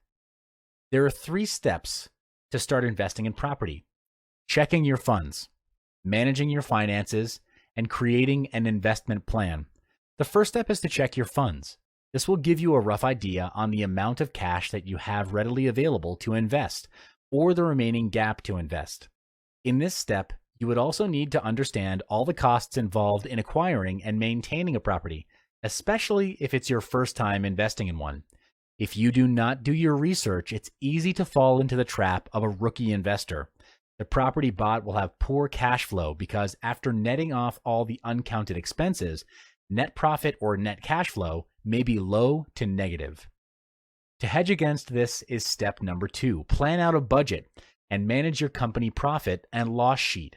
There are 3 steps to start investing in property: checking your funds, managing your finances, and creating an investment plan. The first step is to check your funds. This will give you a rough idea on the amount of cash that you have readily available to invest, or the remaining gap to invest. In this step, you would also need to understand all the costs involved in acquiring and maintaining a property, especially if it's your first time investing in one. If you do not do your research, it's easy to fall into the trap of a rookie investor. The property bought will have poor cash flow because after netting off all the uncounted expenses, net profit or net cash flow may be low to negative. To hedge against this is step number 2. Plan out a budget and manage your company profit and loss sheet,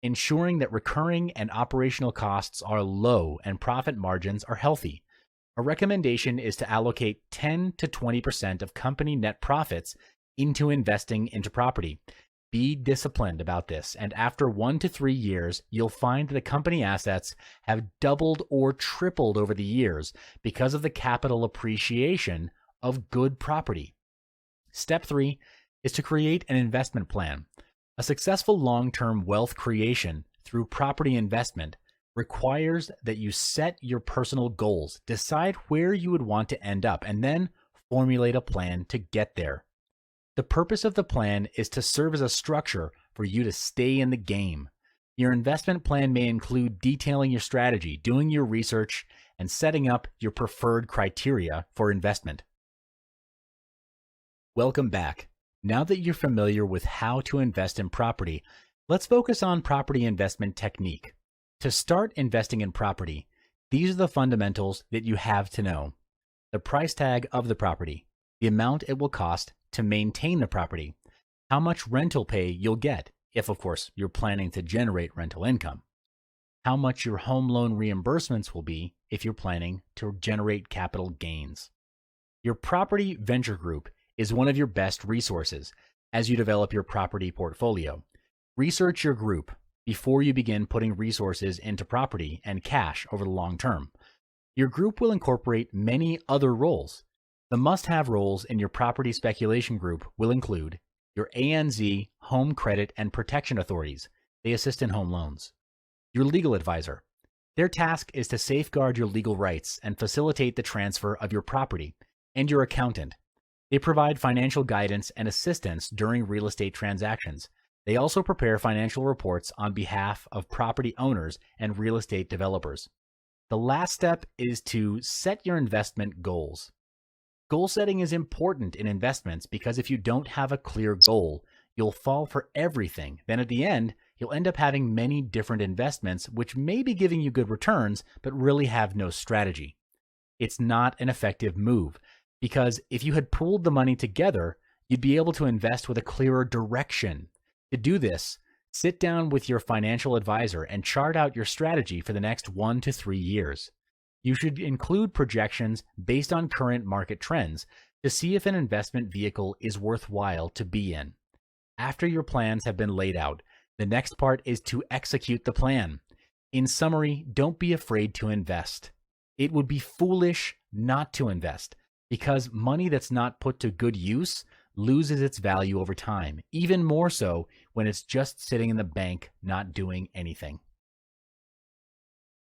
ensuring that recurring and operational costs are low and profit margins are healthy. A recommendation is to allocate 10 to 20% of company net profits into investing into property. Be disciplined about this, and after 1 to 3 years, you'll find the company assets have doubled or tripled over the years because of the capital appreciation of good property. Step 3 is to create an investment plan. A successful long-term wealth creation through property investment requires that you set your personal goals, decide where you would want to end up, and then formulate a plan to get there. The purpose of the plan is to serve as a structure for you to stay in the game. Your investment plan may include detailing your strategy, doing your research, and setting up your preferred criteria for investment. Welcome back. Now that you're familiar with how to invest in property, let's focus on property investment technique. To start investing in property, these are the fundamentals that you have to know: the price tag of the property, the amount it will cost to maintain the property, how much rental pay you'll get, if of course you're planning to generate rental income, how much your home loan reimbursements will be if you're planning to generate capital gains. Your property venture group is one of your best resources as you develop your property portfolio. Research your group before you begin putting resources into property and cash over the long term. Your group will incorporate many other roles. The must-have roles in your property speculation group will include your ANZ Home Credit and Protection Authorities. They assist in home loans. Your legal advisor. Their task is to safeguard your legal rights and facilitate the transfer of your property. And your accountant. They provide financial guidance and assistance during real estate transactions. They also prepare financial reports on behalf of property owners and real estate developers. The last step is to set your investment goals. Goal setting is important in investments because if you don't have a clear goal, you'll fall for everything. Then at the end, you'll end up having many different investments which may be giving you good returns, but really have no strategy. It's not an effective move because if you had pooled the money together, you'd be able to invest with a clearer direction. To do this, sit down with your financial advisor and chart out your strategy for the next 1 to 3 years. You should include projections based on current market trends to see if an investment vehicle is worthwhile to be in. After your plans have been laid out, the next part is to execute the plan. In summary, don't be afraid to invest. It would be foolish not to invest because money that's not put to good use loses its value over time, even more so when it's just sitting in the bank not doing anything.